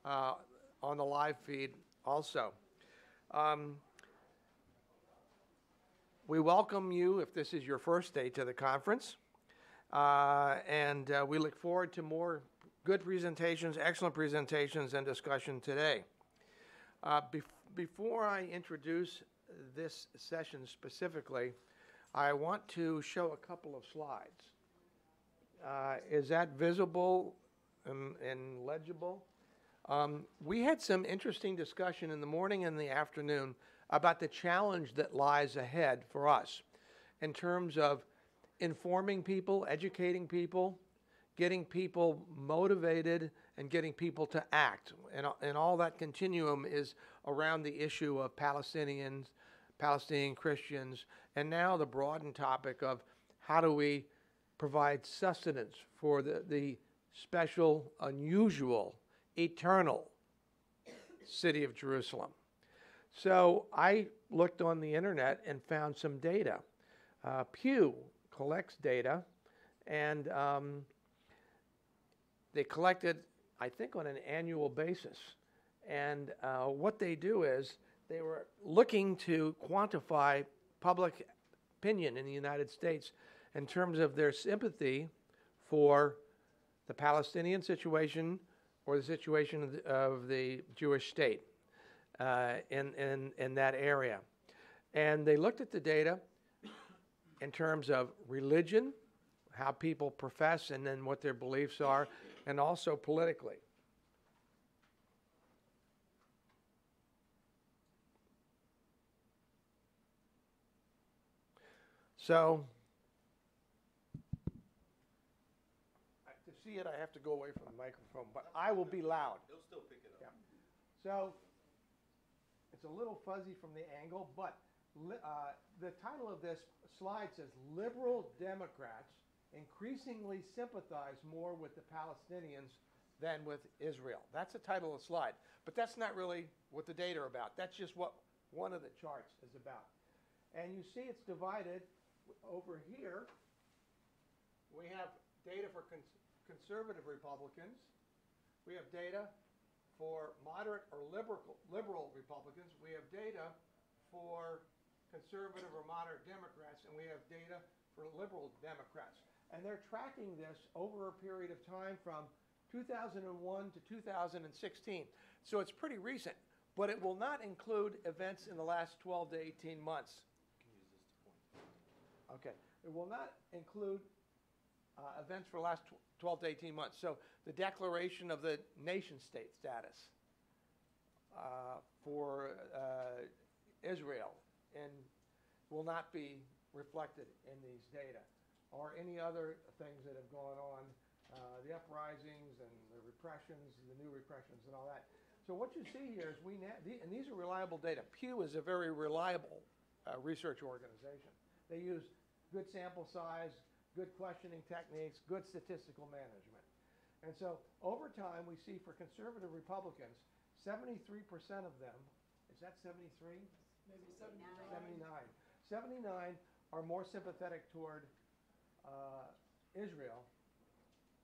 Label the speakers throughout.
Speaker 1: on the live feed also. We welcome you if this is your first day to the conference, and we look forward to more good presentations, excellent presentations, and discussion today. Before I introduce this session specifically, I want to show a couple of slides. Is that visible and legible? We had some interesting discussion in the morning and the afternoon about the challenge that lies ahead for us in terms of informing people, educating people, getting people motivated, and getting people to act. And all that continuum is around the issue of Palestinians, Palestinian Christians, and now the broadened topic of how do we provide sustenance for the special, unusual, eternal city of Jerusalem. So I looked on the internet and found some data. Pew collects data, and they collected, I think, on an annual basis. And what they do is they were looking to quantify public opinion in the United States in terms of their sympathy for the Palestinian situation or the situation of the Jewish state in that area. And they looked at the data in terms of religion, how people profess, and then what their beliefs are, and also politically. So, to see it, I have to go away from the microphone, but I will be loud.
Speaker 2: He'll still pick it up.
Speaker 1: Yeah. So, it's a little fuzzy from the angle, but the title of this slide says, "Liberal Democrats increasingly sympathize more with the Palestinians than with Israel." That's the title of the slide. But that's not really what the data are about. That's just what one of the charts is about. And you see it's divided over here. We have data for conservative Republicans. We have data for moderate or liberal Republicans. We have data for conservative or moderate Democrats, and we have data for liberal Democrats. And they're tracking this over a period of time from 2001 to 2016. So it's pretty recent, but it will not include events in the last 12 to 18 months. Okay. It will not include events for the last 12 to 18 months. So the declaration of the nation-state status for Israel and will not be reflected in these data, or any other things that have gone on, the uprisings and the repressions, and the new repressions and all that. So what you see here is and these are reliable data. Pew is a very reliable research organization. They use good sample size, good questioning techniques, good statistical management. And so over time, we see for conservative Republicans, 73% of them, is that 73?
Speaker 3: Maybe 79.
Speaker 1: 79 are more sympathetic toward Israel.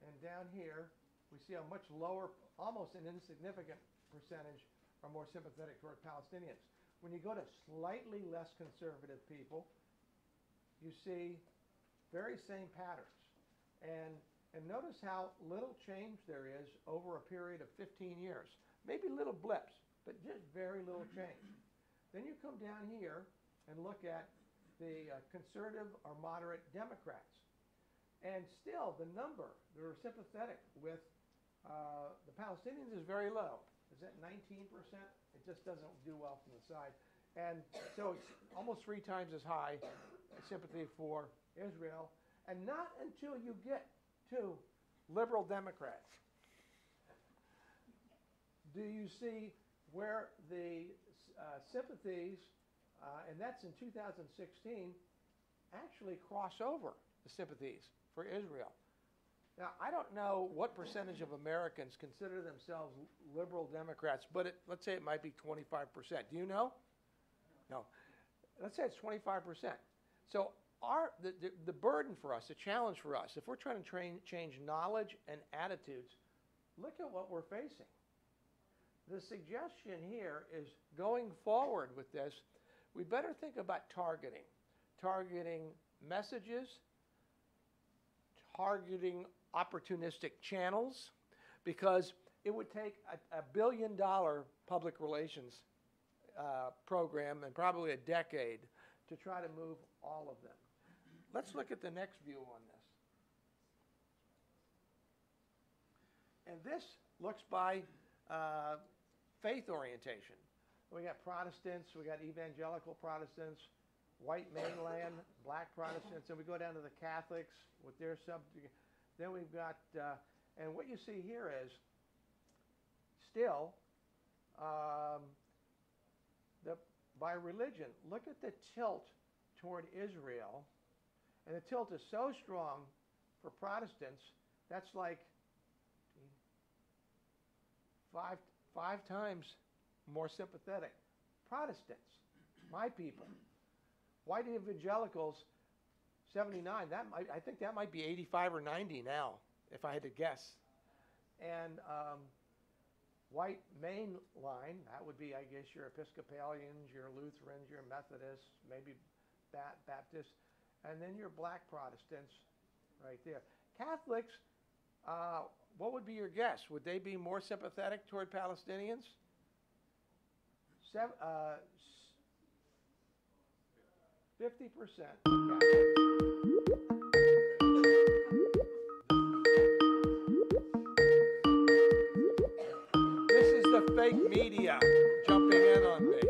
Speaker 1: And down here, we see a much lower, almost an insignificant percentage are more sympathetic toward Palestinians. When you go to slightly less conservative people, you see very same patterns. And notice how little change there is over a period of 15 years. Maybe little blips, but just very little change. Then you come down here and look at the conservative or moderate Democrats. And still, the number that are sympathetic with the Palestinians is very low. Is that 19%? It just doesn't do well from the side. And so it's almost 3 times as high sympathy for Israel. And not until you get to liberal Democrats do you see where the sympathies, and that's in 2016, actually cross over the sympathies for Israel. Now, I don't know what percentage of Americans consider themselves liberal Democrats, but let's say it might be 25%. Do you know? No. Let's say it's 25%. So the burden for us, the challenge for us, if we're trying to change knowledge and attitudes, look at what we're facing. the suggestion here is going forward with this, we better think about targeting messages, targeting opportunistic channels, because it would take a billion-dollar public relations program and probably a decade to try to move all of them. Let's look at the next view on this. And this looks by faith orientation. We got Protestants, we got evangelical Protestants, white mainland, black Protestants, and we go down to the Catholics with their then we've got, and what you see here is still, by religion, look at the tilt toward Israel, and the tilt is so strong for Protestants, that's like five times more sympathetic. Protestants, my people. White evangelicals, 79. I think that might be 85 or 90 now, if I had to guess. And white mainline, that would be, I guess, your Episcopalians, your Lutherans, your Methodists, maybe Baptists, and then your black Protestants right there. Catholics, what would be your guess? Would they be more sympathetic toward Palestinians? 50%. This is the fake media jumping in on me.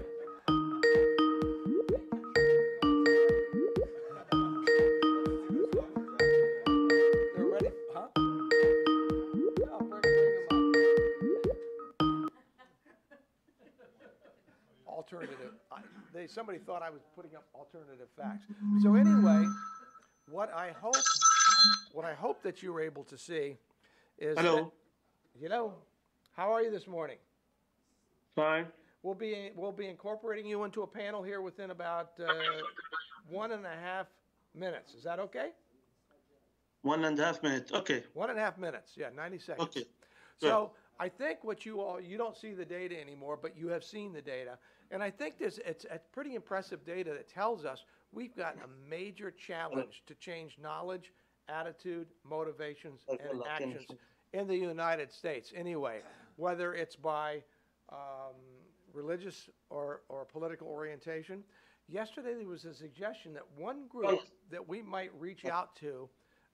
Speaker 1: They're ready? Huh? No, bring them up. Alternative. Somebody thought I was putting up alternative facts. So anyway, what I hope that you were able to see is
Speaker 2: Hello.
Speaker 1: That, how are you this morning?
Speaker 2: Fine.
Speaker 1: We'll be incorporating you into a panel here within about 1.5 minutes. Is that okay?
Speaker 2: 1.5 minutes. Okay.
Speaker 1: 1.5 minutes. Yeah, 90 seconds.
Speaker 2: Okay.
Speaker 1: So I think what you don't see the data anymore, but you have seen the data. And I think it's pretty impressive data that tells us we've got a major challenge to change knowledge, attitude, motivations, and actions in the United States anyway, whether it's by religious or political orientation. Yesterday there was a suggestion that one group that we might reach out to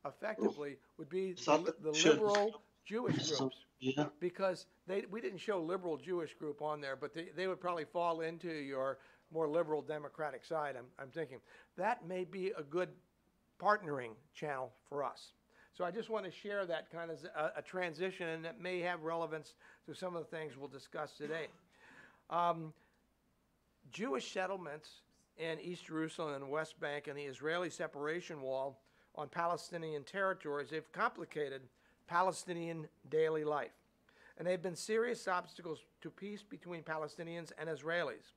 Speaker 1: effectively would be the liberal Jewish groups.
Speaker 2: Yeah.
Speaker 1: Because we didn't show liberal Jewish group on there, but they would probably fall into your more liberal Democratic side, I'm thinking. That may be a good partnering channel for us. So I just want to share that kind of a transition, and that may have relevance to some of the things we'll discuss today. Jewish settlements in East Jerusalem and West Bank and the Israeli separation wall on Palestinian territories, they've complicated Palestinian daily life. And they've been serious obstacles to peace between Palestinians and Israelis.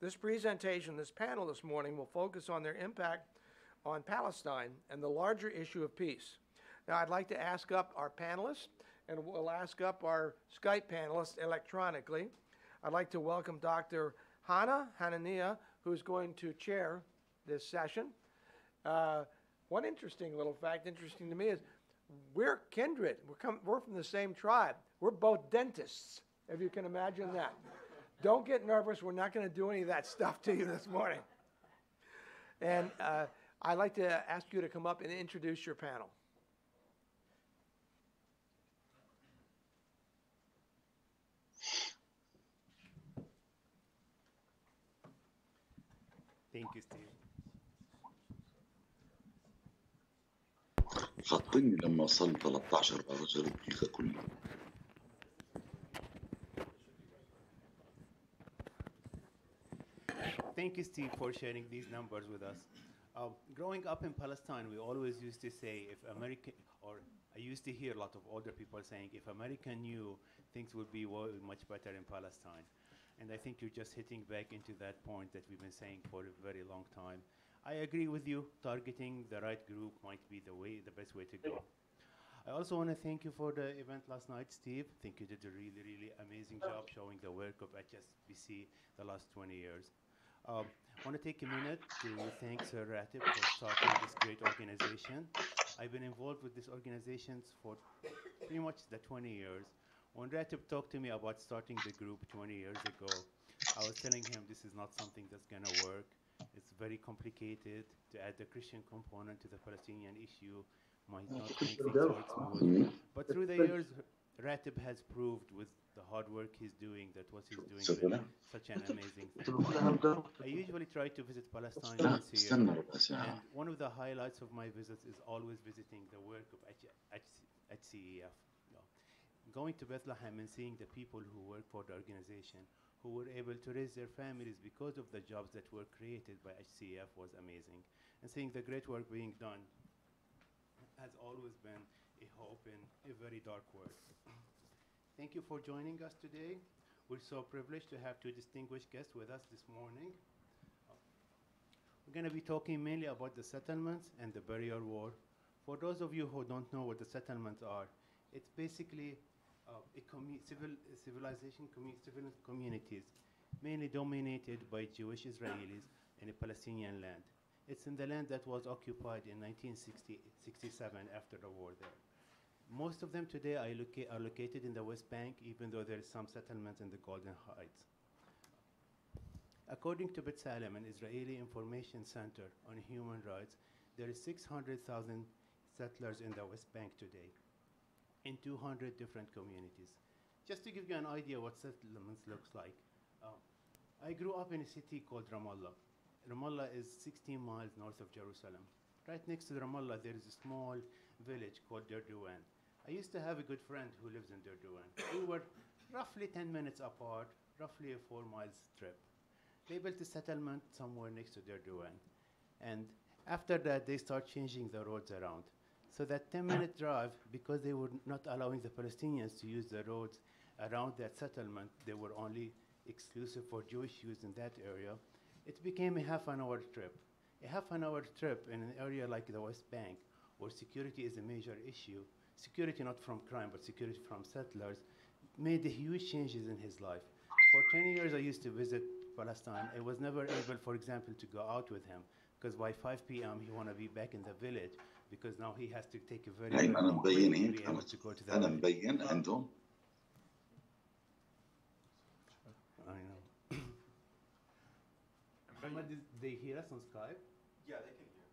Speaker 1: This presentation, this panel this morning, will focus on their impact on Palestine and the larger issue of peace. Now, I'd like to ask up our panelists, and we'll ask up our Skype panelists electronically. I'd like to welcome Dr. Hanania, who's going to chair this session. One interesting little fact, interesting to me, is we're kindred. We're from the same tribe. We're both dentists, if you can imagine that. Don't get nervous. We're not going to do any of that stuff to you this morning. And I'd like to ask you to come up and introduce your panel.
Speaker 4: Thank you, Steve.
Speaker 5: خطني لما وصل 13 رجل الدقيقة كلها.
Speaker 4: Thank you, Steve, for sharing these numbers with us. Growing up in Palestine, we always used to say, I used to hear a lot of older people saying, if America knew, things would be much better in Palestine. And I think you're just hitting back into that point that we've been saying for a very long time. I agree with you. Targeting the right group might be the best way to go. I also want to thank you for the event last night, Steve. I think you did a really, really amazing job showing the work of HSBC the last 20 years. I want to take a minute to thank Sir Ratib for starting this great organization. I've been involved with this organization for pretty much the 20 years. When Ratib talked to me about starting the group 20 years ago, I was telling him this is not something that's going to work. It's very complicated. To add the Christian component to the Palestinian issue might not make things work smooth. But through the years, Ratib has proved with the hard work he's doing that what he's doing is such an amazing thing. I usually try to visit Palestine once a year, and one of the highlights of my visits is always visiting the work of HCEF. Going to Bethlehem and seeing the people who work for the organization, who were able to raise their families because of the jobs that were created by HCEF was amazing. And seeing the great work being done has always been a hope in a very dark world. Thank you for joining us today. We're so privileged to have two distinguished guests with us this morning. We're going to be talking mainly about the settlements and the barrier war. For those of you who don't know what the settlements are, it's basically civil communities, mainly dominated by Jewish Israelis in a Palestinian land. It's in the land that was occupied in 1967 after the war there. Most of them today are located in the West Bank, even though there is some settlements in the Golden Heights. According to B'Tselem, an Israeli information center on human rights, there is 600,000 settlers in the West Bank today, in 200 different communities. Just to give you an idea what settlements looks like, I grew up in a city called Ramallah. Ramallah is 16 miles north of Jerusalem. Right next to Ramallah, there is a small village called Derduan. I used to have a good friend who lives in Derduan. We were roughly 10 minutes apart, roughly a 4 miles trip. They built a settlement somewhere next to Derduan. And after that, they start changing the roads around. So that 10-minute drive, because they were not allowing the Palestinians to use the roads around that settlement, they were only exclusive for Jewish use in that area, it became a half-an-hour trip. A half-an-hour trip in an area like the West Bank, where security is a major issue, security not from crime, but security from settlers, made huge changes in his life. For 10 years, I used to visit Palestine. I was never able, for example, to go out with him, because by 5 p.m. he want to be back in the village, because now he has to take a very long way to be able to go to the village. I know. Did they hear us on Skype?
Speaker 6: Yeah, they can hear.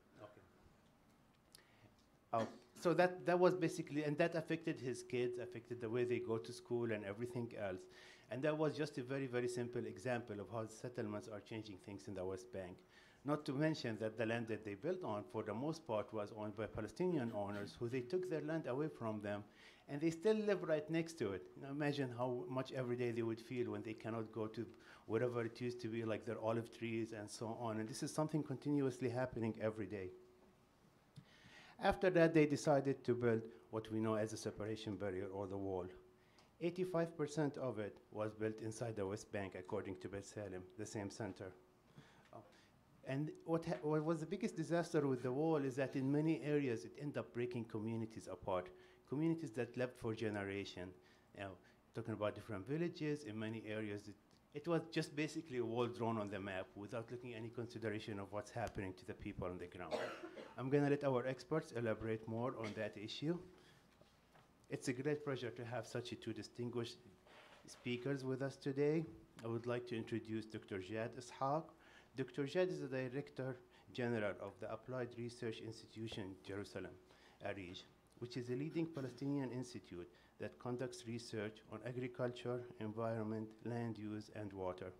Speaker 4: Okay. So that was basically, and that affected his kids, affected the way they go to school and everything else. And that was just a very, very simple example of how settlements are changing things in the West Bank. Not to mention that the land that they built on, for the most part, was owned by Palestinian owners who they took their land away from them, and they still live right next to it. Now imagine how much every day they would feel when they cannot go to whatever it used to be, like their olive trees and so on. And this is something continuously happening every day. After that, they decided to build what we know as a separation barrier, or the wall. 85% of it was built inside the West Bank, according to B'Tselem, the same center. And what was the biggest disaster with the wall is that in many areas it ended up breaking communities apart, communities that lived for generations. Talking about different villages, in many areas it was just basically a wall drawn on the map without looking any consideration of what's happening to the people on the ground. I'm going to let our experts elaborate more on that issue. It's a great pleasure to have such two distinguished speakers with us today. I would like to introduce Dr. Jad Ishaq. Dr. Jad is the Director General of the Applied Research Institution, Jerusalem, ARIJ, which is a leading Palestinian institute that conducts research on agriculture, environment, land use, and water.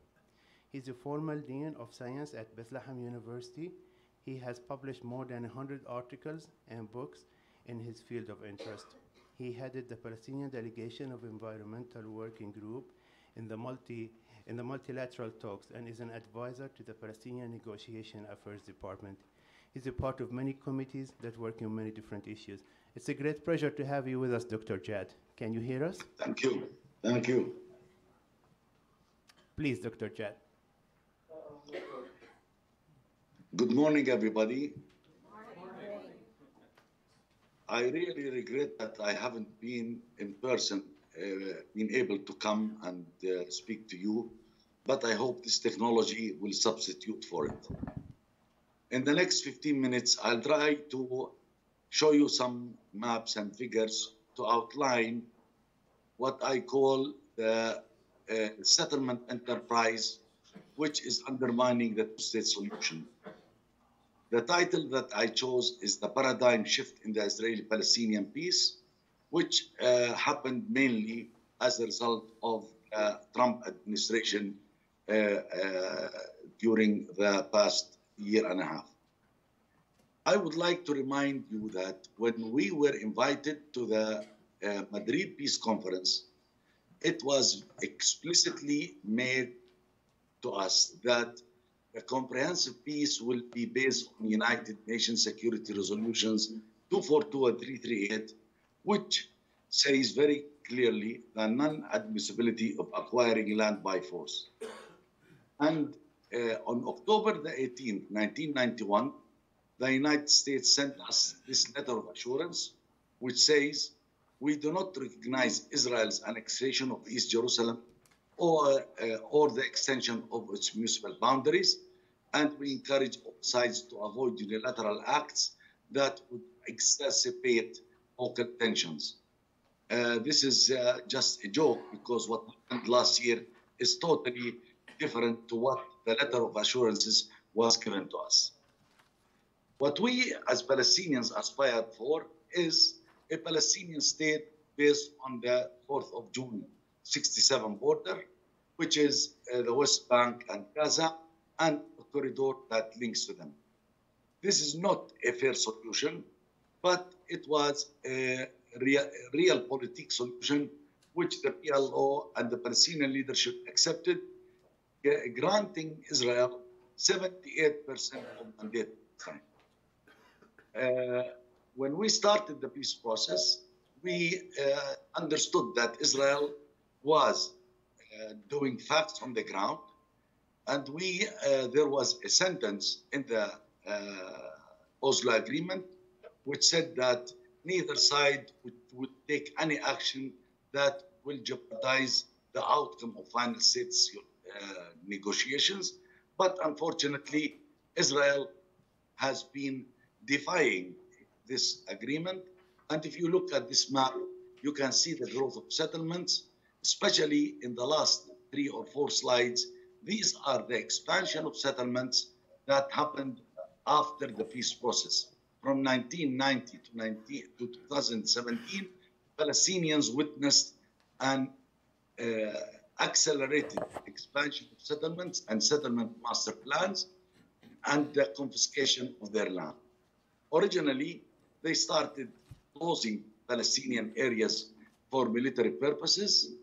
Speaker 4: He's a former Dean of Science at Bethlehem University. He has published more than 100 articles and books in his field of interest. He headed the Palestinian Delegation of Environmental Working Group in the multilateral talks and is an advisor to the Palestinian Negotiation Affairs Department. He's a part of many committees that work on many different issues. It's a great pleasure to have you with us, Dr. Jad. Can you hear us?
Speaker 5: Thank you. Thank you.
Speaker 4: Please, Dr. Jad.
Speaker 5: Good morning, everybody. I really regret that I haven't been in person, been able to come and speak to you, but I hope this technology will substitute for it. In the next 15 minutes, I'll try to show you some maps and figures to outline what I call the settlement enterprise, which is undermining the two-state solution. The title that I chose is The Paradigm Shift in the Israeli-Palestinian Peace, which happened mainly as a result of Trump administration during the past year and a half. I would like to remind you that when we were invited to the Madrid Peace Conference, it was explicitly made to us that a comprehensive peace will be based on United Nations Security Resolutions 242 and 338, which says very clearly the non-admissibility of acquiring land by force. And on October the 18th, 1991, the United States sent us this letter of assurance, which says, we do not recognize Israel's annexation of East Jerusalem or the extension of its municipal boundaries, and we encourage all sides to avoid unilateral acts that would exacerbate local tensions. This is just a joke, because what happened last year is totally different to what the letter of assurances was given to us. What we as Palestinians aspired for is a Palestinian state based on the 4th of June 67 border, which is the West Bank and Gaza, and a corridor that links to them. This is not a fair solution, but it was a real political solution which the PLO and the Palestinian leadership accepted, granting Israel 78% of mandate. When we started the peace process, we understood that Israel was doing facts on the ground, and there was a sentence in the Oslo Agreement which said that neither side would take any action that will jeopardize the outcome of final status negotiations. But unfortunately, Israel has been defying this agreement. And if you look at this map, you can see the growth of settlements, especially in the last 3 or 4 slides. These are the expansion of settlements that happened after the peace process. From 1990 to 2017, Palestinians witnessed an accelerated expansion of settlements and settlement master plans and the confiscation of their land. Originally, they started closing Palestinian areas for military purposes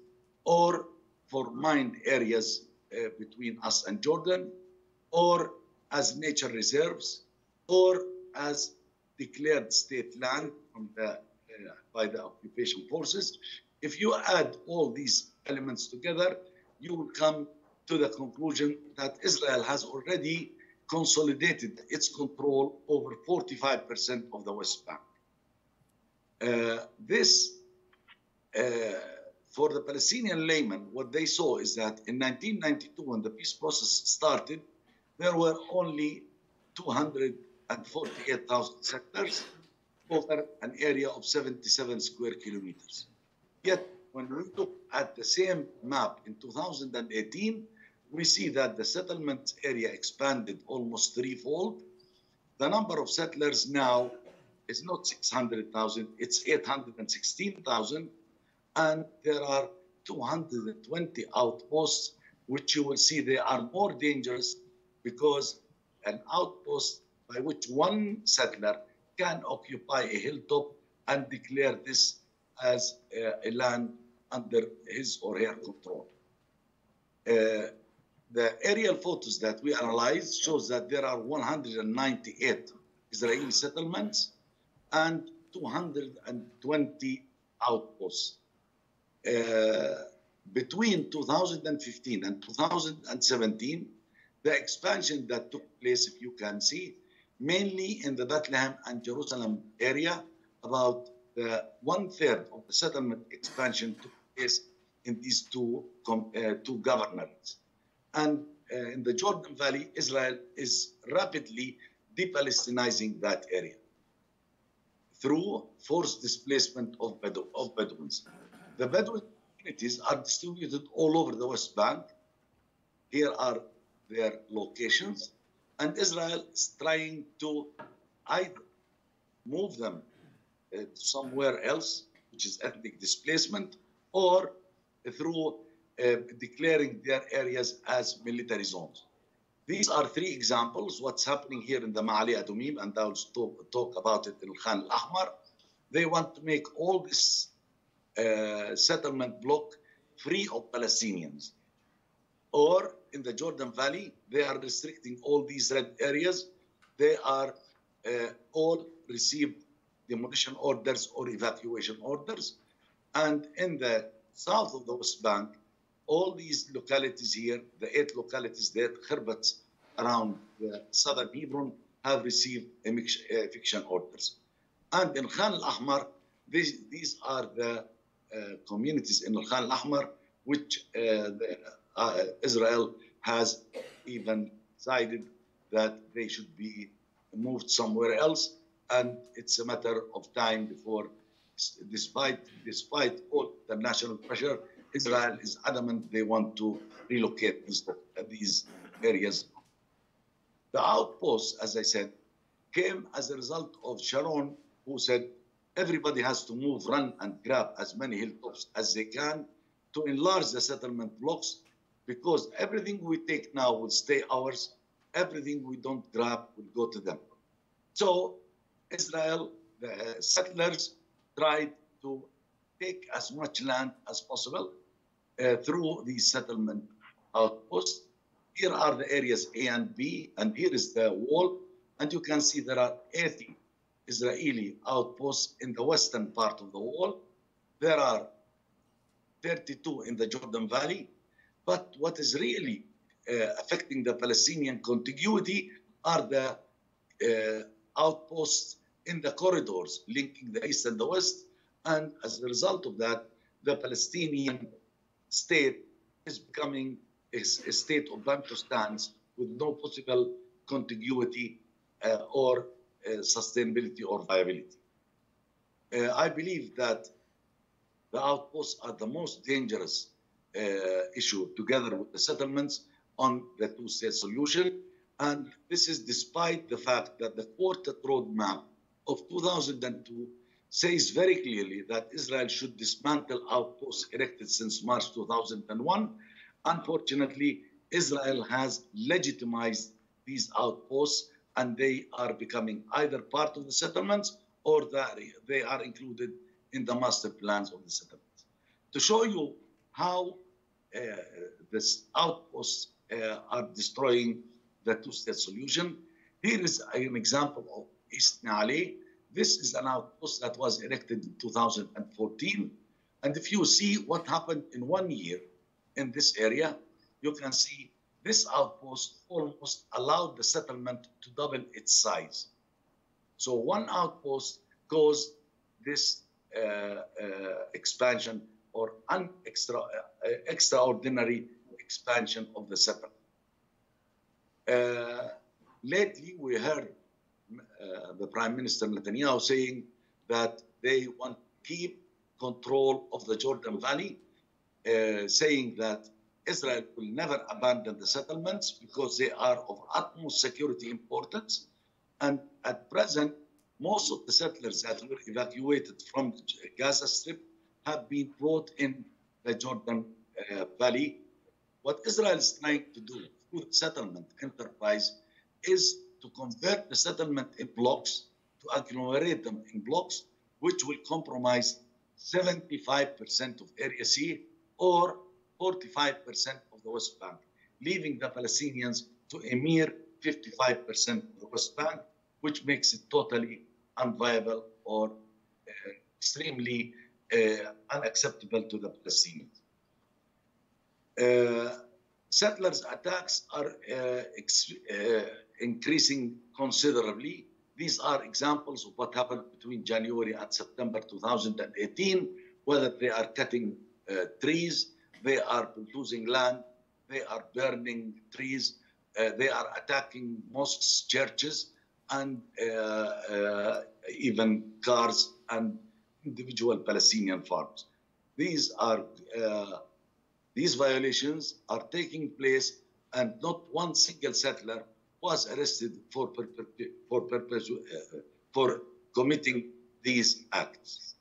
Speaker 5: or for mined areas between us and Jordan, or as nature reserves, or as declared state land from by the occupation forces. If you add all these elements together, you will come to the conclusion that Israel has already consolidated its control over 45% of the West Bank. For the Palestinian layman, what they saw is that in 1992, when the peace process started, there were only 248,000 settlers over an area of 77 square kilometers. Yet, when we look at the same map in 2018, we see that the settlement area expanded almost threefold. The number of settlers now is not 600,000, it's 816,000. And there are 220 outposts, which you will see they are more dangerous because an outpost by which one settler can occupy a hilltop and declare this as a land under his or her control. The aerial photos that we analyzed shows that there are 198 Israeli settlements and 220 outposts. Between 2015 and 2017, the expansion that took place, if you can see, mainly in the Bethlehem and Jerusalem area, about the 1/3 of the settlement expansion took place in these two governorates. And in the Jordan Valley, Israel is rapidly de-Palestinizing that area through forced displacement of Bedouins. The Bedouin communities are distributed all over the West Bank. Here are their locations, and Israel is trying to either move them somewhere else, which is ethnic displacement, or through declaring their areas as military zones. These are three examples. What's happening here in the Ma'ali Adumim, and I'll talk about it in Khan al-Ahmar. They want to make all this settlement block free of Palestinians. Or in the Jordan Valley, they are restricting all these red areas. They are all received demolition orders or evacuation orders. And in the south of the West Bank, all these localities here, the 8 localities there, Khirbats around the southern Hebron, have received eviction orders. And in Khan al-Ahmar, these are the communities in Khan al-Ahmar, which Israel has even decided that they should be moved somewhere else. And it's a matter of time before, despite all the national pressure, Israel is adamant they want to relocate these areas. The outposts, as I said, came as a result of Sharon, who said everybody has to move, run, and grab as many hilltops as they can to enlarge the settlement blocks, because everything we take now will stay ours. Everything we don't grab will go to them. So Israel, the settlers, tried to take as much land as possible through these settlement outposts. Here are the areas A and B, and here is the wall. And you can see there are 80 Israeli outposts in the western part of the wall. There are 32 in the Jordan Valley. But what is really affecting the Palestinian contiguity are the outposts in the corridors linking the east and the west. And as a result of that, the Palestinian state is becoming a state of Bantustans with no possible contiguity or sustainability or viability. I believe that the outposts are the most dangerous issue, together with the settlements, on the two-state solution. And this is despite the fact that the Quartet Roadmap of 2002 says very clearly that Israel should dismantle outposts erected since March 2001. Unfortunately, Israel has legitimized these outposts, and they are becoming either part of the settlements or that they are included in the master plans of the settlements. To show you how these outposts are destroying the two-state solution, here is an example of East Na'ali. This is an outpost that was erected in 2014. And if you see what happened in 1 year in this area, you can see this outpost almost allowed the settlement to double its size. So one outpost caused this expansion or extraordinary expansion of the settlement. Lately, we heard the Prime Minister Netanyahu saying that they want to keep control of the Jordan Valley, saying that Israel will never abandon the settlements because they are of utmost security importance. And at present, most of the settlers that were evacuated from the Gaza Strip have been brought in the Jordan Valley. What Israel is trying to do through the settlement enterprise is to convert the settlement in blocks, to agglomerate them in blocks, which will compromise 75% of Area C or 45% of the West Bank, leaving the Palestinians to a mere 55% of the West Bank, which makes it totally unviable or extremely unacceptable to the Palestinians. Settlers' attacks are increasing considerably. These are examples of what happened between January and September 2018, whether they are cutting trees, they are losing land, they are burning trees, they are attacking mosques, churches, and even cars and individual Palestinian farms. These violations are taking place, and not one single settler was arrested for committing these acts.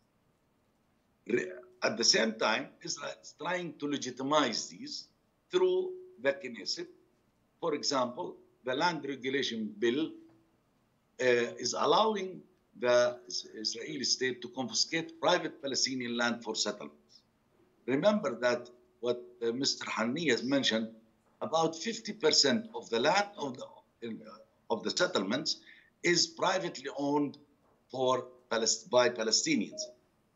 Speaker 5: At the same time, Israel is trying to legitimize these through the Knesset. For example, the land regulation bill is allowing the Israeli state to confiscate private Palestinian land for settlements. Remember that what Mr. Hani has mentioned, about 50% of the land of the settlements is privately owned by Palestinians.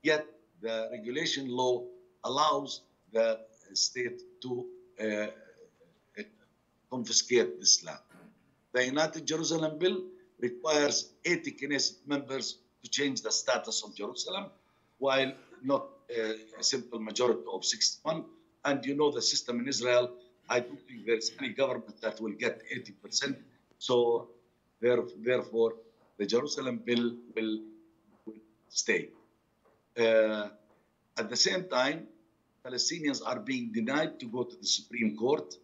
Speaker 5: Yet the regulation law allows the state to confiscate this land. The United Jerusalem Bill requires 80 Knesset members to change the status of Jerusalem, while not a simple majority of 61. And you know the system in Israel, I don't think there's any government that will get 80%. So therefore, the Jerusalem Bill will stay. At the same time, Palestinians are being denied to go to the Supreme Court,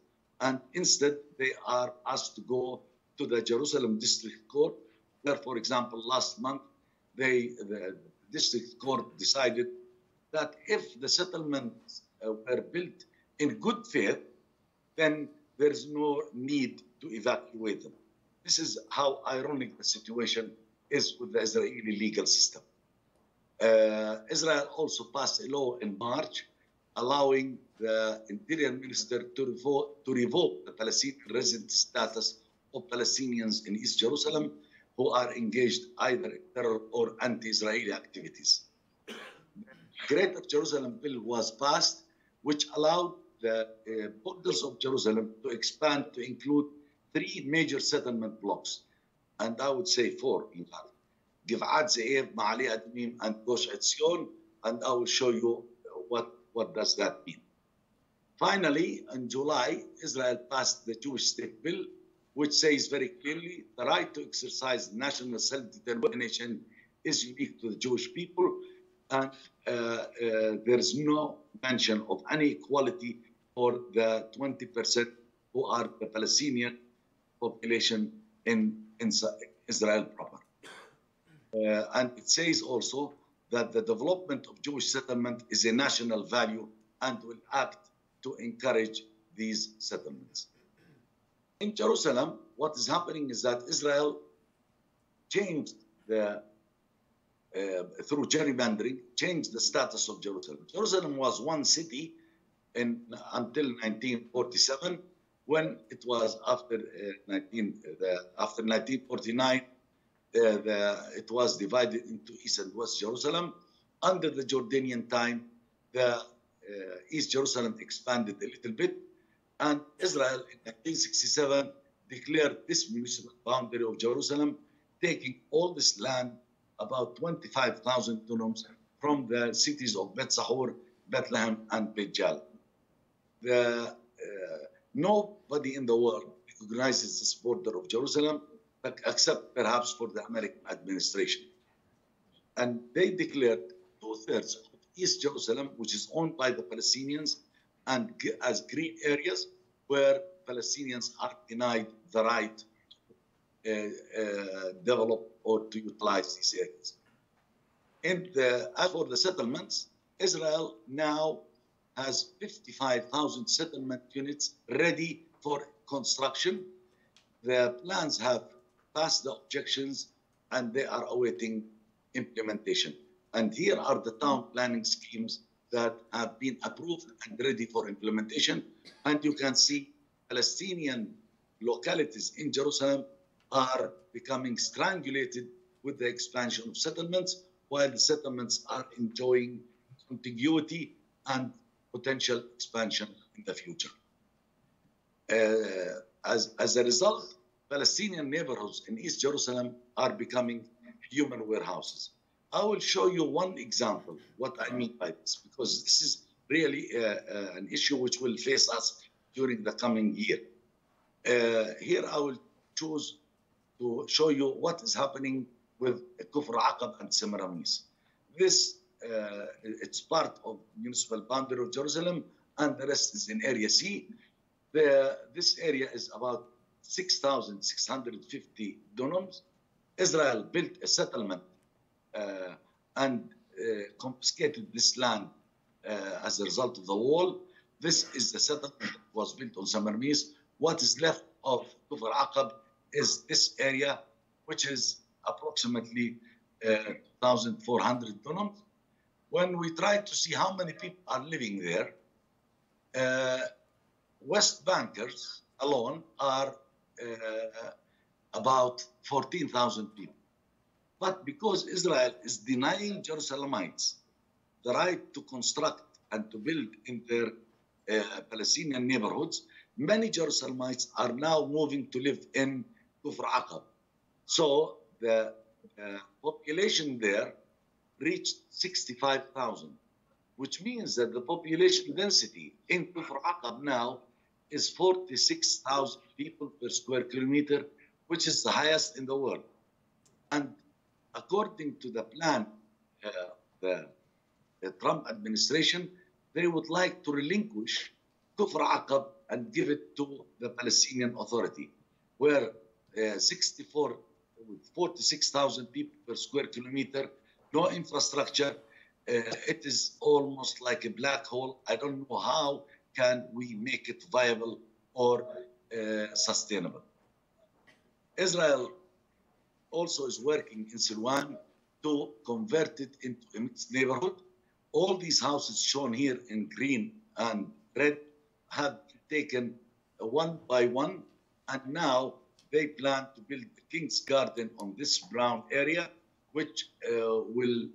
Speaker 5: and instead they are asked to go to the Jerusalem District Court. There, for example, last month, the District Court decided that if the settlements were built in good faith, then there is no need to evacuate them. This is how ironic the situation is with the Israeli legal system. Israel also passed a law in March allowing the Interior Minister to revoke the Palestinian resident status of Palestinians in East Jerusalem who are engaged either in terror or anti-Israeli activities. The Greater Jerusalem Bill was passed, which allowed the borders of Jerusalem to expand to include 3 major settlement blocks, and I would say 4 in fact. Giv'at Ze'ev, Ma'ale Admim, and Gush Etzion, and I will show you what does that mean. Finally, in July, Israel passed the Jewish State Bill, which says very clearly the right to exercise national self-determination is unique to the Jewish people, and there is no mention of any equality for the 20% who are the Palestinian population in Israel proper. And it says also that the development of Jewish settlement is a national value and will act to encourage these settlements. In Jerusalem, what is happening is that Israel changed through gerrymandering, changed the status of Jerusalem. Jerusalem was one city until 1947, when it was after 1949, it was divided into East and West Jerusalem. Under the Jordanian time, the East Jerusalem expanded a little bit, and Israel in 1967 declared this municipal boundary of Jerusalem, taking all this land, about 25,000 dunums, from the cities of Bet Sahur, Bethlehem, and Beit Jal. Nobody in the world recognizes this border of Jerusalem, except perhaps for the American administration. And they declared 2/3 of East Jerusalem, which is owned by the Palestinians, and as green areas where Palestinians are denied the right to develop or to utilize these areas. As for the settlements, Israel now has 55,000 settlement units ready for construction. The plans have passed the objections and they are awaiting implementation. And here are the town planning schemes that have been approved and ready for implementation. And you can see Palestinian localities in Jerusalem are becoming strangulated with the expansion of settlements, while the settlements are enjoying contiguity and potential expansion in the future. As a result, Palestinian neighborhoods in East Jerusalem are becoming human warehouses. I will show you one example, what I mean by this, because this is really an issue which will face us during the coming year. Here I will choose to show you what is happening with Kufr Aqab and Semiramis. This, it's part of municipal boundary of Jerusalem, and the rest is in Area C. This area is about 6,650 dunams. Israel built a settlement and confiscated this land as a result of the wall. This is the settlement that was built on Semiramis. What is left of Kufr Aqab is this area, which is approximately 2,400 dunams. When we try to see how many people are living there, West Bankers alone are about 14,000 people. But because Israel is denying Jerusalemites the right to construct and to build in their Palestinian neighborhoods, many Jerusalemites are now moving to live in Kufr Aqab. So the population there reached 65,000, which means that the population density in Kufr Aqab now is 46,000 people per square kilometer, which is the highest in the world. And according to the plan, the Trump administration, they would like to relinquish Kufr Aqab and give it to the Palestinian Authority, where 46,000 people per square kilometer, no infrastructure. It is almost like a black hole. I don't know how can we make it viable or sustainable. Israel also is working in Silwan to convert it into its neighborhood. All these houses shown here in green and red have taken one by one, and now they plan to build the King's Garden on this brown area, which will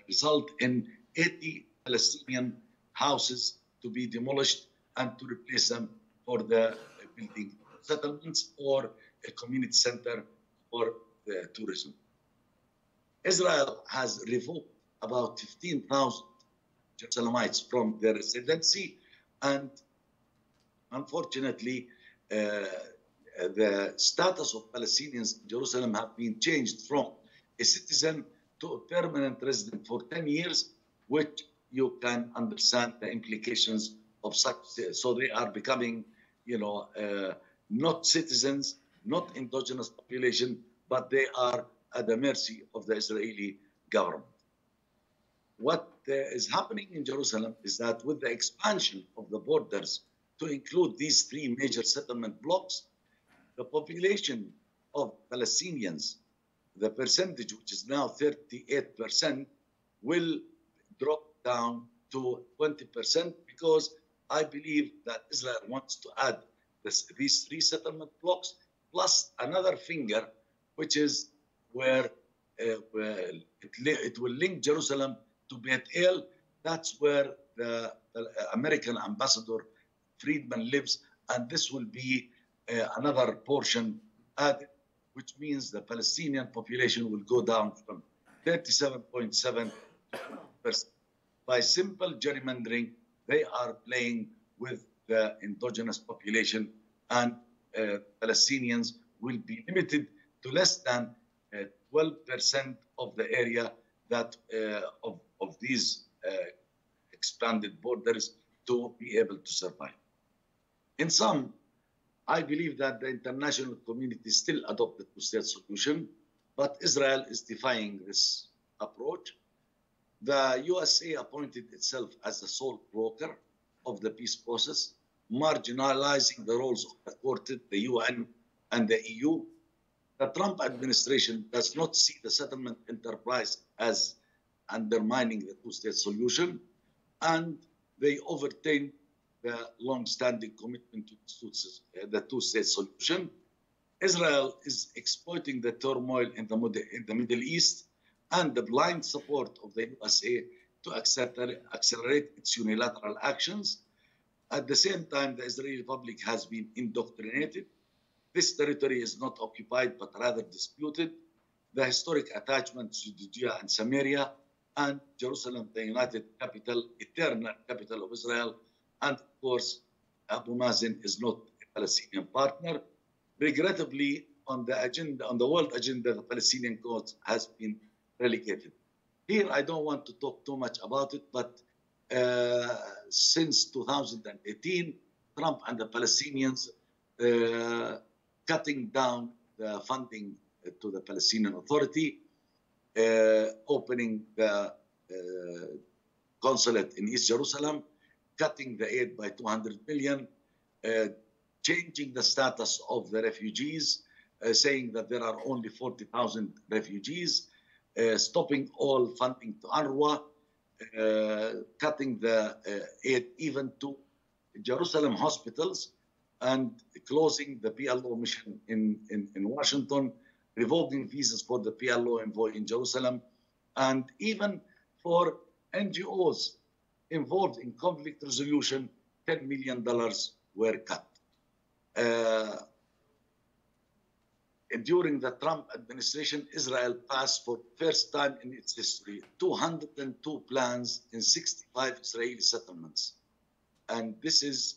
Speaker 5: result in 80 Palestinian houses to be demolished and to replace them for the building settlements or a community center for the tourism. Israel has revoked about 15,000 Jerusalemites from their residency, and unfortunately, the status of Palestinians in Jerusalem have been changed from a citizen to a permanent resident for 10 years, which you can understand the implications of such. So they are becoming, not citizens, not indigenous population, but they are at the mercy of the Israeli government. What is happening in Jerusalem is that with the expansion of the borders to include these three major settlement blocks, the population of Palestinians, the percentage, which is now 38%, will drop down to 20%, because I believe that Israel wants to add these three settlement blocks plus another finger, which is where it will link Jerusalem to Beit El. That's where the American ambassador Friedman lives, and this will be another portion added, which means the Palestinian population will go down from 37.7%. By simple gerrymandering, they are playing with the indigenous population, and Palestinians will be limited to less than 12% of the area that of these expanded borders to be able to survive. In sum, I believe that the international community still adopted the two-state solution, but Israel is defying this approach. The USA appointed itself as the sole broker of the peace process, marginalizing the roles of the Quartet, the UN, and the EU. The Trump administration does not see the settlement enterprise as undermining the two-state solution, and they overturn the long-standing commitment to the two-state solution. Israel is exploiting the turmoil in the Middle East and the blind support of the USA to accelerate its unilateral actions. At the same time, the Israeli public has been indoctrinated This territory is not occupied, but rather disputed. The historic attachments to Judea and Samaria, and Jerusalem, the united capital, eternal capital of Israel. And of course, Abu Mazen is not a Palestinian partner. Regrettably, on the agenda, on the world agenda, the Palestinian cause has been relegated. Here, I don't want to talk too much about it, but since 2018, Trump and the Palestinians cutting down the funding to the Palestinian Authority, opening the consulate in East Jerusalem, cutting the aid by 200 million, changing the status of the refugees, saying that there are only 40,000 refugees, stopping all funding to UNRWA, cutting the aid even to Jerusalem hospitals, and closing the PLO mission in Washington, revoking visas for the PLO envoy in Jerusalem, and even for NGOs involved in conflict resolution, $10 million were cut. During the Trump administration, Israel passed for the first time in its history 202 plans in 65 Israeli settlements. And this is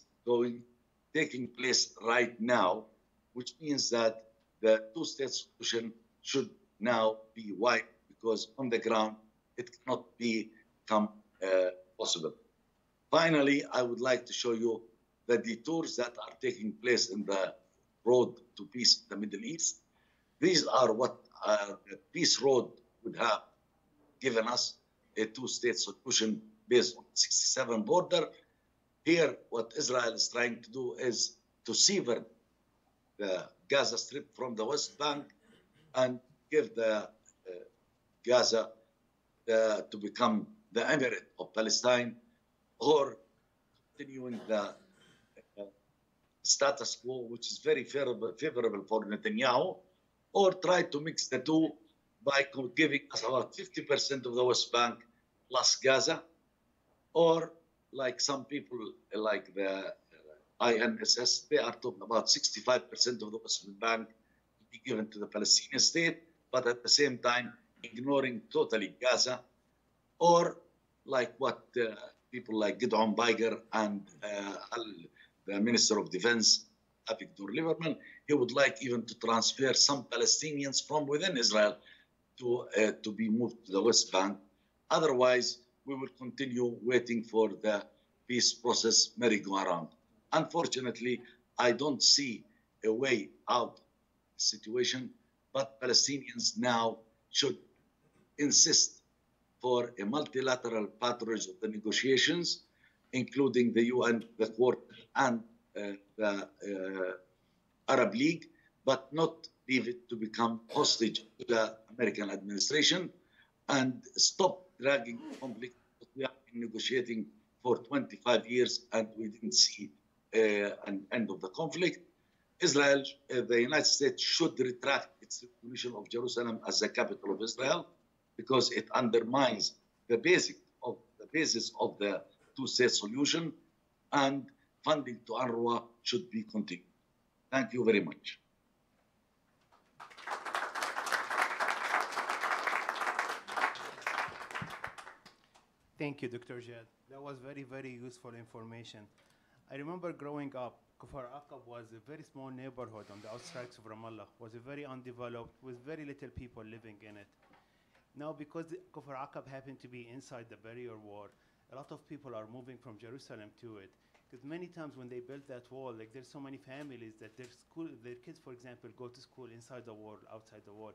Speaker 5: taking place right now, which means that the two-state solution should now be wiped, because on the ground, it cannot become possible. Finally, I would like to show you the detours that are taking place in the road to peace in the Middle East. These are what the peace road would have given us, a two-state solution based on 67 border. Here, what Israel is trying to do is to sever the Gaza Strip from the West Bank and give the Gaza to become the emirate of Palestine, or continuing the status quo, which is very favorable for Netanyahu, or try to mix the two by giving us about 50% of the West Bank plus Gaza, or like some people like the INSS, they are talking about 65% of the West Bank to be given to the Palestinian state, but at the same time ignoring totally Gaza, or like what people like Gidon Biger and the Minister of Defense, Avigdor Lieberman, he would like even to transfer some Palestinians from within Israel to be moved to the West Bank. Otherwise, we will continue waiting for the peace process merry-go-round. Unfortunately, I don't see a way out of the situation, but Palestinians now should insist for a multilateral patronage of the negotiations, including the UN, the Quartet, and the Arab League, but not leave it to become hostage to the American administration, and stop dragging the conflict. We have been negotiating for 25 years and we didn't see an end of the conflict. Israel, the United States should retract its recognition of Jerusalem as the capital of Israel, because it undermines the basis of the two-state solution, and funding to UNRWA should be continued. Thank you very much.
Speaker 4: Thank you, Dr. Jad. That was very, very useful information. I remember growing up, Kfar Aqab was a very small neighborhood on the outskirts of Ramallah, was a very undeveloped, with very little people living in it. Now, because Kfar Aqab happened to be inside the barrier wall, a lot of people are moving from Jerusalem to it. Because many times when they built that wall, like there's so many families that their kids, for example, go to school inside the wall, outside the wall.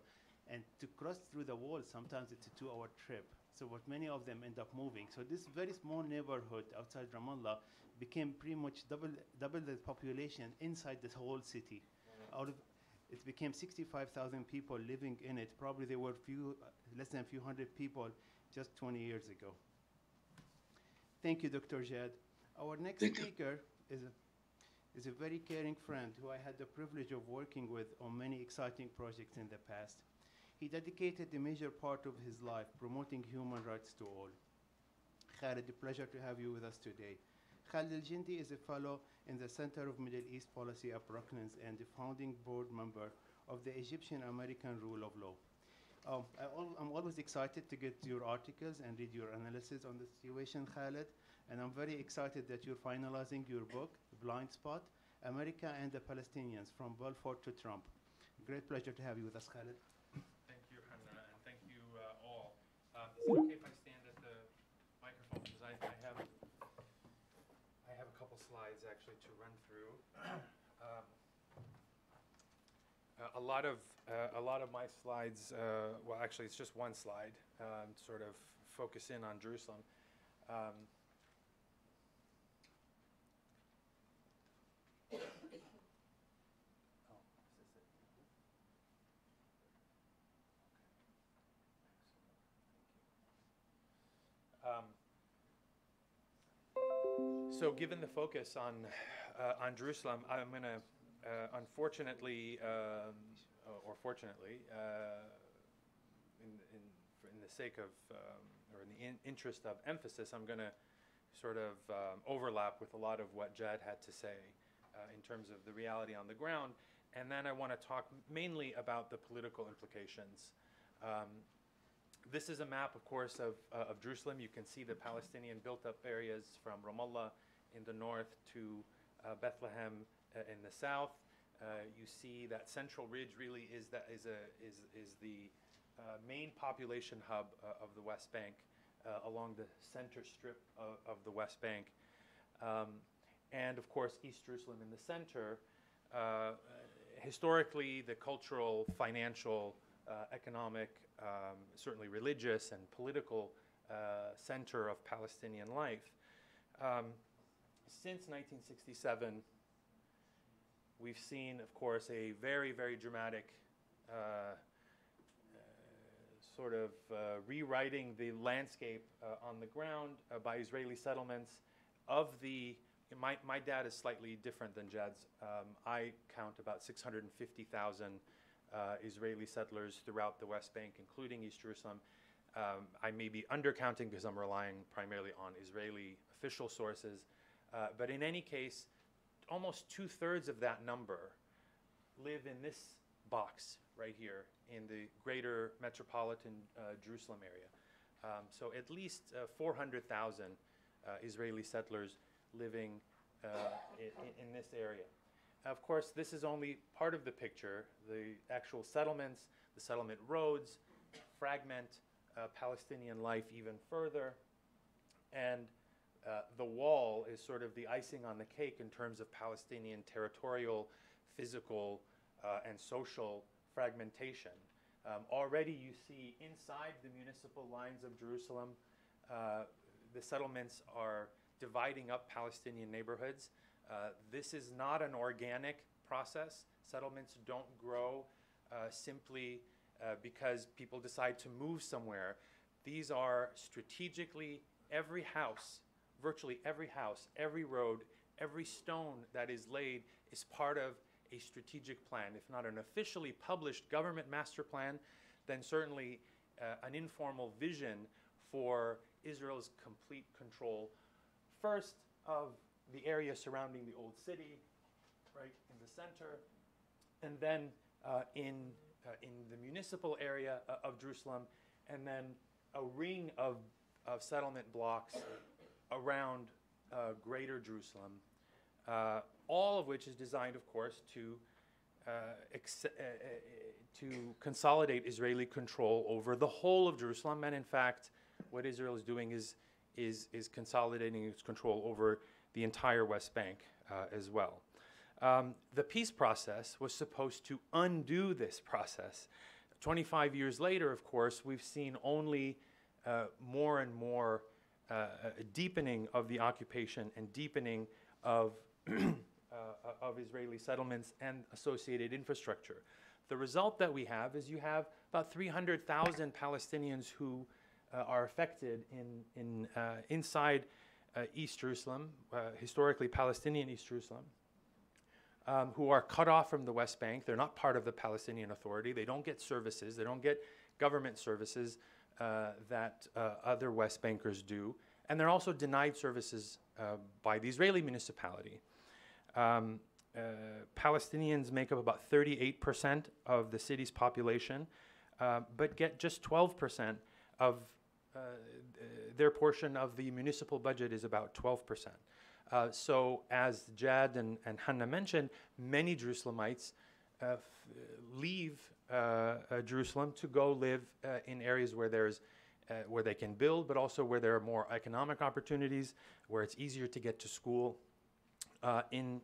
Speaker 4: And to cross through the wall, sometimes it's a 2-hour trip. So what many of them end up moving. So this very small neighborhood outside Ramallah became pretty much double the population inside this whole city. It became 65,000 people living in it. Probably there were less than a few hundred people just 20 years ago. Thank you, Dr. Jad. Our next speaker is a very caring friend who I had the privilege of working with on many exciting projects in the past. He dedicated a major part of his life promoting human rights to all. Khalid, a pleasure to have you with us today. Khalid Al-Jindi is a fellow in the Center of Middle East Policy at Brooklands and a founding board member of the Egyptian American Rule of Law. I'm always excited to get your articles and read your analysis on the situation, Khalid, and I'm very excited that you're finalizing your book, Blind Spot, America and the Palestinians, from Balfour to Trump. Great pleasure to have you with us, Khalid.
Speaker 6: Thank you, Hanna, and thank you all. Is it okay if I stand at the microphone? Because I have a couple slides actually to run through. A lot of my slides, well, actually, it's just one slide, sort of focus in on Jerusalem. So given the focus on Jerusalem, I'm going to, unfortunately, or fortunately, in the sake of, or in the interest of emphasis, I'm going to sort of overlap with a lot of what Jad had to say in terms of the reality on the ground. And then I want to talk mainly about the political implications. This is a map, of course, of Jerusalem. You can see the Palestinian built-up areas from Ramallah in the north to Bethlehem in the south. You see that Central Ridge really is the main population hub of the West Bank along the center strip of the West Bank. And, of course, East Jerusalem in the center. Historically, the cultural, financial, economic, certainly religious and political center of Palestinian life. Since 1967, we've seen, of course, a very, very dramatic sort of rewriting the landscape on the ground by Israeli settlements of the, my data is slightly different than Jad's. I count about 650,000 Israeli settlers throughout the West Bank, including East Jerusalem. I may be undercounting because I'm relying primarily on Israeli official sources. But in any case, almost 2/3 of that number live in this box right here in the greater metropolitan Jerusalem area. So at least 400,000 Israeli settlers living in this area. Of course, this is only part of the picture. The actual settlements, the settlement roads, fragment Palestinian life even further. And the wall is sort of the icing on the cake in terms of Palestinian territorial, physical, and social fragmentation. Already you see inside the municipal lines of Jerusalem, the settlements are dividing up Palestinian neighborhoods. This is not an organic process. Settlements don't grow simply because people decide to move somewhere. These are strategically, every house, virtually every house, every road, every stone that is laid is part of a strategic plan. If not an officially published government master plan, then certainly an informal vision for Israel's complete control, first of the area surrounding the old city, right in the center, and then in the municipal area of Jerusalem, and then a ring of settlement blocks around greater Jerusalem, all of which is designed, of course, to consolidate Israeli control over the whole of Jerusalem. And in fact, what Israel is doing is consolidating its control over the entire West Bank as well. The peace process was supposed to undo this process. 25 years later, of course, we've seen only more and more deepening of the occupation and deepening of Israeli settlements and associated infrastructure. The result that we have is you have about 300,000 Palestinians who are affected inside East Jerusalem, historically Palestinian East Jerusalem, who are cut off from the West Bank. They're not part of the Palestinian Authority. They don't get services. They don't get government services that other West Bankers do. and they're also denied services by the Israeli municipality. Palestinians make up about 38% of the city's population, but get just 12% of their portion of the municipal budget is about 12%. So as Jad and Hanna mentioned, many Jerusalemites leave Jerusalem to go live in areas where there's where they can build, but also where there are more economic opportunities, where it's easier to get to school in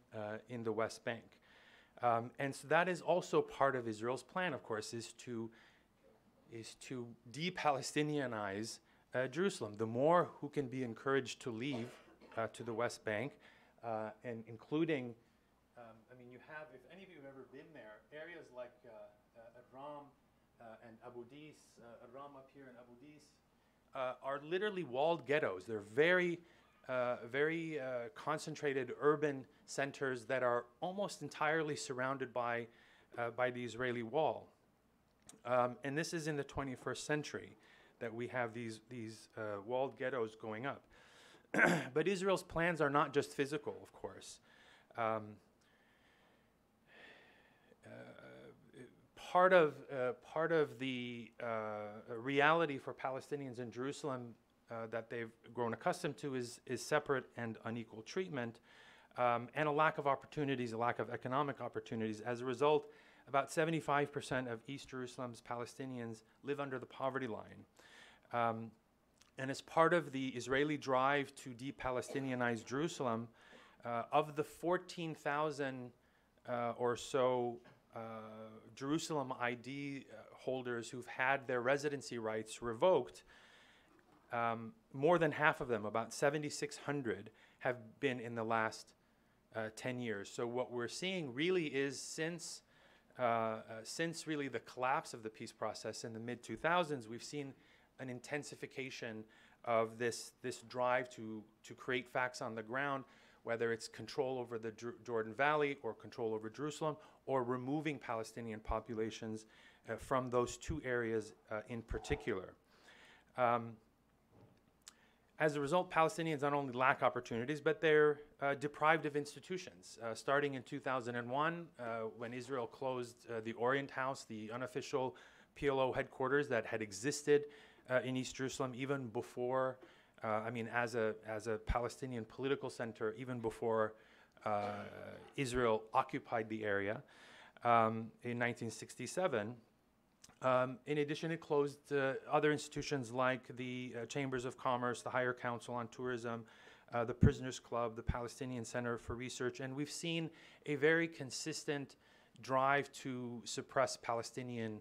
Speaker 6: the West Bank. And so that is also part of Israel's plan, of course, is to de-Palestinianize Jerusalem. The more who can be encouraged to leave to the West Bank, and including, I mean, you have, if any of you have ever been there, areas like Adram and Abu Dis, Adram up here and Abu Dis, are literally walled ghettos. They're very concentrated urban centers that are almost entirely surrounded by the Israeli wall. And this is in the 21st century that we have these walled ghettos going up. But Israel's plans are not just physical, of course. Part of the reality for Palestinians in Jerusalem that they've grown accustomed to is separate and unequal treatment, and a lack of opportunities, a lack of economic opportunities. As a result, about 75% of East Jerusalem's Palestinians live under the poverty line. And as part of the Israeli drive to de-Palestinianize Jerusalem, of the 14,000 or so Jerusalem ID holders who've had their residency rights revoked, more than half of them, about 7,600, have been in the last 10 years. So what we're seeing really is since really the collapse of the peace process in the mid-2000s, we've seen an intensification of this drive to create facts on the ground, whether it's control over the Jordan Valley or control over Jerusalem, or removing Palestinian populations from those two areas in particular. As a result, Palestinians not only lack opportunities, but they're deprived of institutions. Starting in 2001, when Israel closed the Orient House, the unofficial PLO headquarters that had existed in East Jerusalem even before, as a Palestinian political center, even before Israel occupied the area in 1967. In addition, it closed other institutions like the Chambers of Commerce, the Higher Council on Tourism, the Prisoners Club, the Palestinian Center for Research, and we've seen a very consistent drive to suppress Palestinian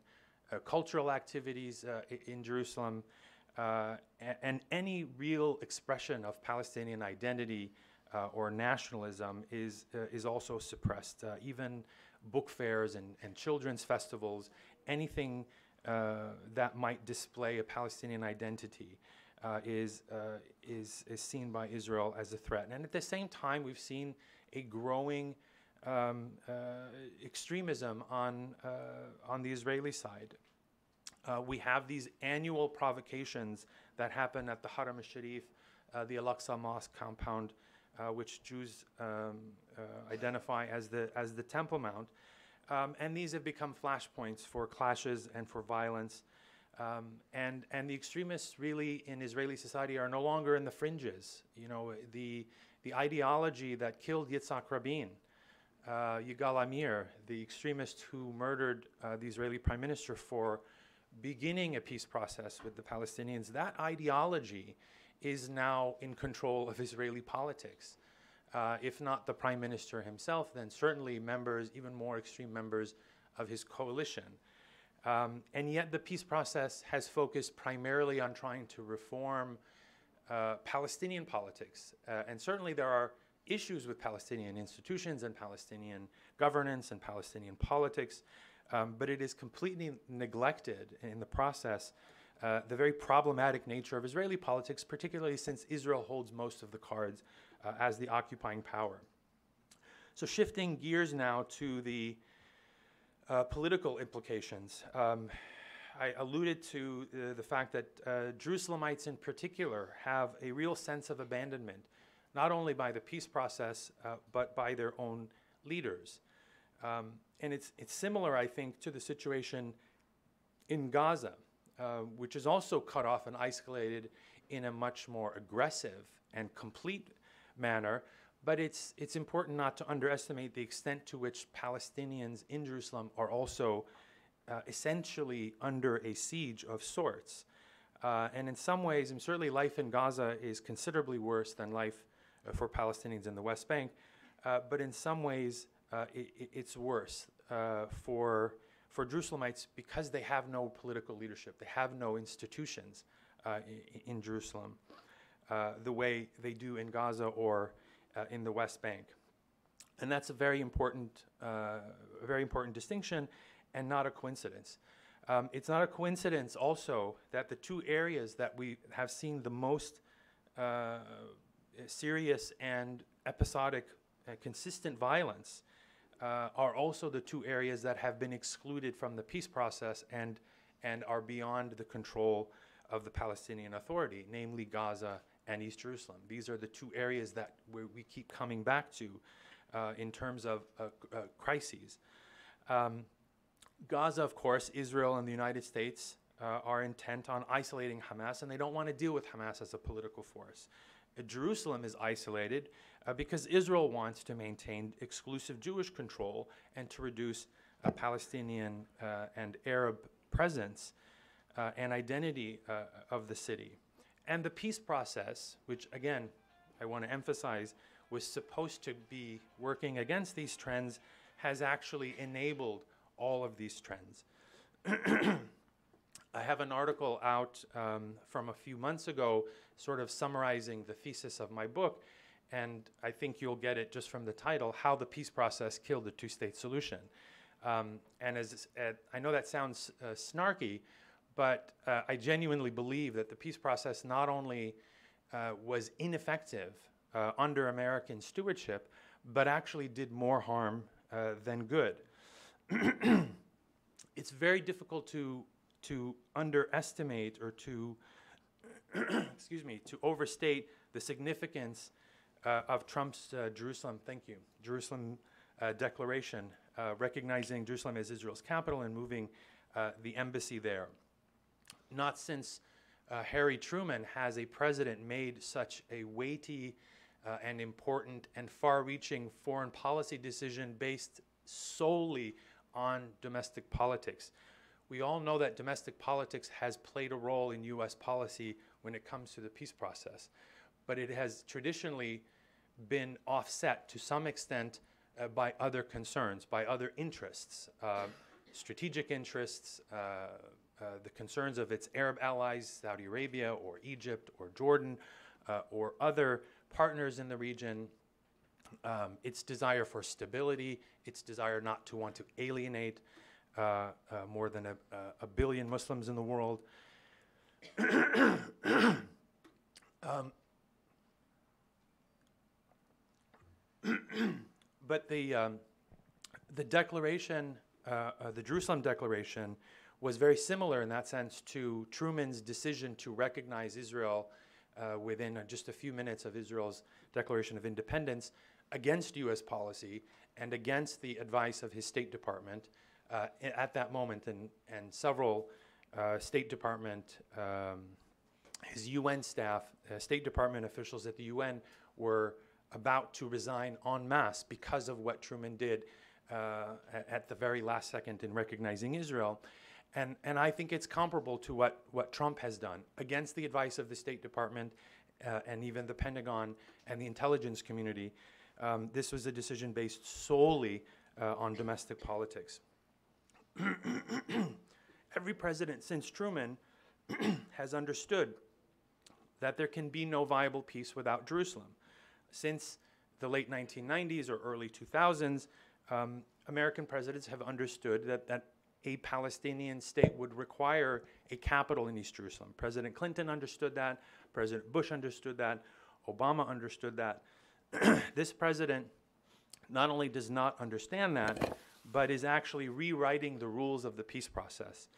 Speaker 6: cultural activities in Jerusalem, and any real expression of Palestinian identity or nationalism is also suppressed. Even book fairs and children's festivals, anything that might display a Palestinian identity is seen by Israel as a threat. And at the same time, we've seen a growing extremism on the Israeli side. We have these annual provocations that happen at the Haram al-Sharif, the Al-Aqsa Mosque compound, which Jews identify as the Temple Mount. And these have become flashpoints for clashes and for violence. And the extremists really in Israeli society are no longer in the fringes. You know, the ideology that killed Yitzhak Rabin, Yigal Amir, the extremist who murdered the Israeli prime minister for beginning a peace process with the Palestinians, that ideology is now in control of Israeli politics. If not the prime minister himself, then certainly members, even more extreme members of his coalition. And yet the peace process has focused primarily on trying to reform Palestinian politics. And certainly there are issues with Palestinian institutions and Palestinian governance and Palestinian politics, but it is completely neglected in the process the very problematic nature of Israeli politics, particularly since Israel holds most of the cards as the occupying power. So shifting gears now to the political implications. I alluded to the fact that Jerusalemites in particular have a real sense of abandonment, not only by the peace process, but by their own leaders. And it's similar, I think, to the situation in Gaza, which is also cut off and isolated in a much more aggressive and complete manner. But it's important not to underestimate the extent to which Palestinians in Jerusalem are also essentially under a siege of sorts. And in some ways, and certainly life in Gaza is considerably worse than life for Palestinians in the West Bank, but in some ways it's worse for Jerusalemites because they have no political leadership. They have no institutions in Jerusalem the way they do in Gaza or in the West Bank. And that's a very important distinction and not a coincidence. It's not a coincidence also that the two areas that we have seen the most serious and episodic consistent violence are also the two areas that have been excluded from the peace process and are beyond the control of the Palestinian Authority, namely Gaza and East Jerusalem. These are the two areas that we keep coming back to in terms of crises. Gaza, of course, Israel and the United States are intent on isolating Hamas, and they don't want to deal with Hamas as a political force. Jerusalem is isolated because Israel wants to maintain exclusive Jewish control and to reduce Palestinian and Arab presence and identity of the city. And the peace process, which again, I want to emphasize, was supposed to be working against these trends, has actually enabled all of these trends. I have an article out from a few months ago sort of summarizing the thesis of my book, and I think you'll get it just from the title, How the Peace Process Killed the Two-State Solution. And I know that sounds snarky, but I genuinely believe that the peace process not only was ineffective under American stewardship, but actually did more harm than good. It's very difficult to underestimate or to excuse me, to overstate the significance of Trump's Jerusalem declaration, recognizing Jerusalem as Israel's capital and moving the embassy there. Not since Harry Truman has a president made such a weighty and important and far-reaching foreign policy decision based solely on domestic politics. We all know that domestic politics has played a role in U.S. policy when it comes to the peace process, but it has traditionally been offset to some extent by other concerns, by other interests, strategic interests, the concerns of its Arab allies, Saudi Arabia or Egypt or Jordan or other partners in the region, its desire for stability, its desire not to want to alienate more than a billion Muslims in the world. But the declaration, the Jerusalem Declaration, was very similar in that sense to Truman's decision to recognize Israel within just a few minutes of Israel's Declaration of Independence against U.S. policy and against the advice of his State Department at that moment, and several State Department, his UN staff, State Department officials at the UN were about to resign en masse because of what Truman did at the very last second in recognizing Israel. And I think it's comparable to what Trump has done against the advice of the State Department and even the Pentagon and the intelligence community. This was a decision based solely on domestic politics. Every president since Truman has understood that there can be no viable peace without Jerusalem. Since the late 1990s or early 2000s, American presidents have understood that a Palestinian state would require a capital in East Jerusalem. President Clinton understood that. President Bush understood that. Obama understood that. This president not only does not understand that, but is actually rewriting the rules of the peace process.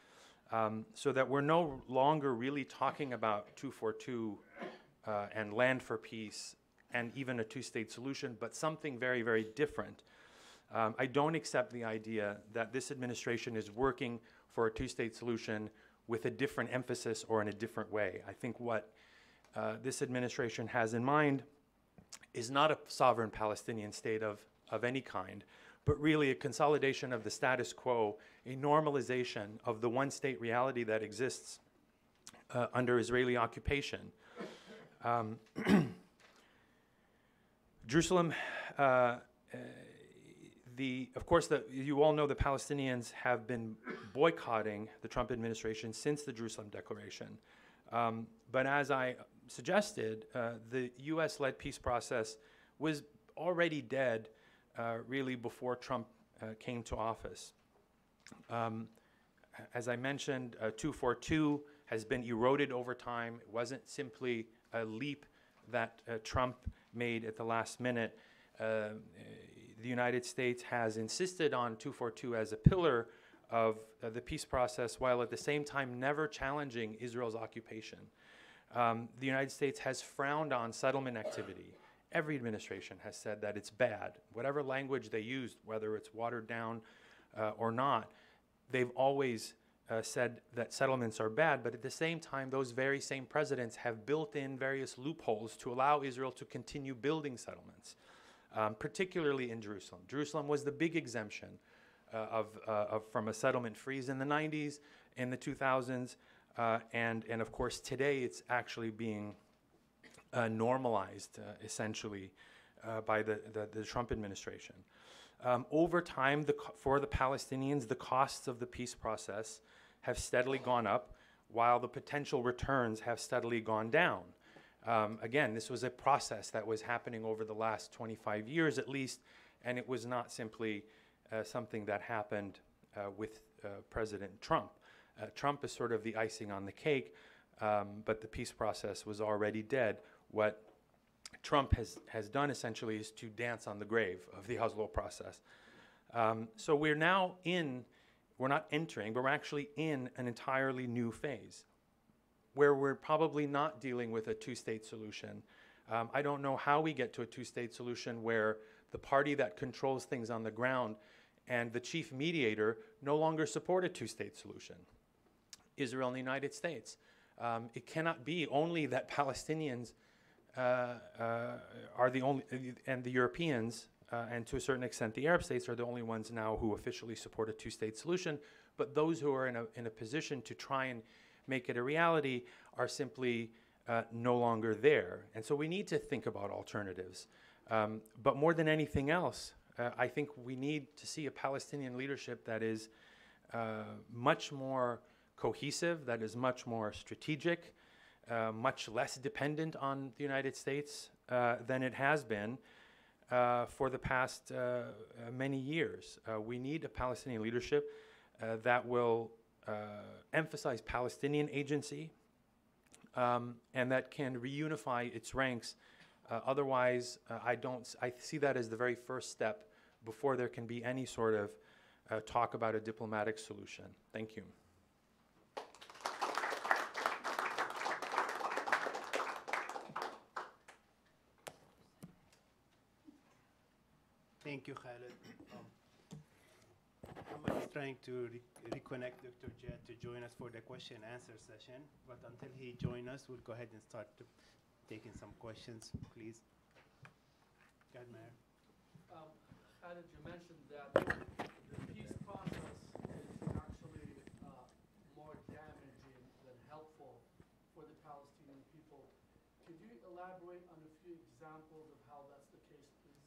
Speaker 6: so that we're no longer really talking about 242 and land for peace and even a two-state solution, but something very, very different. I don't accept the idea that this administration is working for a two-state solution with a different emphasis or in a different way. I think what this administration has in mind is not a sovereign Palestinian state of any kind, but really a consolidation of the status quo, a normalization of the one-state reality that exists under Israeli occupation. Jerusalem, of course, you all know the Palestinians have been boycotting the Trump administration since the Jerusalem Declaration. But as I suggested, the US-led peace process was already dead really before Trump came to office. As I mentioned, 242 has been eroded over time. It wasn't simply a leap that Trump made at the last minute. The United States has insisted on 242 as a pillar of the peace process, while at the same time never challenging Israel's occupation. The United States has frowned on settlement activity. Every administration has said that it's bad. Whatever language they used, whether it's watered down or not, they've always said that settlements are bad, but at the same time, those very same presidents have built in various loopholes to allow Israel to continue building settlements, particularly in Jerusalem. Jerusalem was the big exemption from a settlement freeze in the 90s, in the 2000s, and of course today it's actually being normalized essentially by the Trump administration. Over time, for the Palestinians, the costs of the peace process have steadily gone up, while the potential returns have steadily gone down. Again, this was a process that was happening over the last 25 years at least, and it was not simply something that happened with President Trump. Trump is sort of the icing on the cake, but the peace process was already dead. What Trump has done essentially is to dance on the grave of the Oslo process. So we're now we're not entering, but we're actually in an entirely new phase where we're probably not dealing with a two-state solution. I don't know how we get to a two-state solution where the party that controls things on the ground and the chief mediator no longer support a two-state solution, Israel and the United States. It cannot be only that Palestinians are the only, and the Europeans, and to a certain extent the Arab states are the only ones now who officially support a two-state solution, but those who are in a position to try and make it a reality are simply no longer there. And so we need to think about alternatives. But more than anything else, I think we need to see a Palestinian leadership that is much more cohesive, that is much more strategic, much less dependent on the United States than it has been for the past many years. We need a Palestinian leadership that will emphasize Palestinian agency and that can reunify its ranks. Otherwise, I see that as the very first step before there can be any sort of talk about a diplomatic solution. Thank you.
Speaker 4: Thank you, Khaled. I'm just trying to reconnect Dr. Jad to join us for the question and answer session, but until he joins us, we'll go ahead and start taking some questions, please. Go ahead, Mayor.
Speaker 3: Khaled, you mentioned that the peace process is actually more damaging than helpful for the Palestinian people. Could you elaborate on a few examples of how that's the case, please?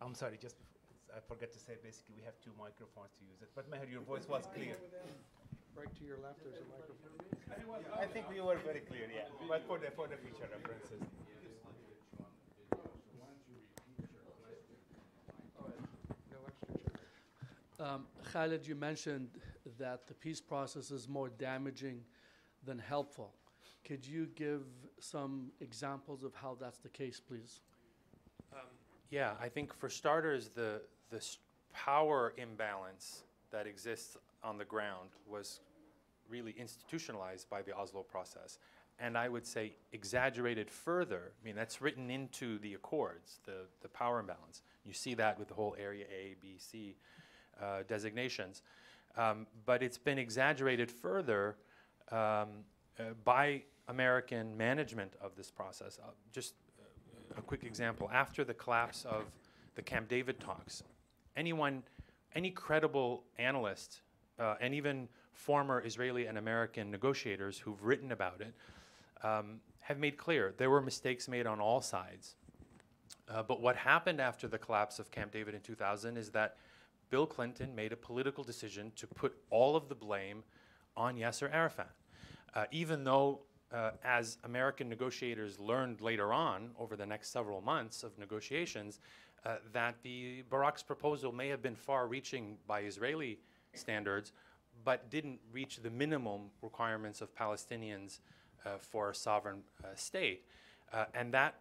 Speaker 4: I'm sorry, just before, I forgot to say, basically, we have two microphones to use it. But Meher, your voice was clear.
Speaker 1: Right to your left, there's a microphone.
Speaker 4: I think we were very clear, yeah. But for the future references.
Speaker 1: No extra chair.
Speaker 3: Khaled, you mentioned that the peace process is more damaging than helpful. Could you give some examples of how that's the case, please?
Speaker 6: Yeah, I think for starters, the power imbalance that exists on the ground was really institutionalized by the Oslo process, and I would say exaggerated further. I mean, that's written into the accords, the power imbalance. You see that with the whole Area A, B, C designations. But it's been exaggerated further by American management of this process. Just a quick example. After the collapse of the Camp David talks, any credible analyst, and even former Israeli and American negotiators who've written about it, have made clear there were mistakes made on all sides. But what happened after the collapse of Camp David in 2000 is that Bill Clinton made a political decision to put all of the blame on Yasser Arafat. Even though, as American negotiators learned later on, over the next several months of negotiations, that Barak's proposal may have been far-reaching by Israeli standards, but didn't reach the minimum requirements of Palestinians for a sovereign state. And that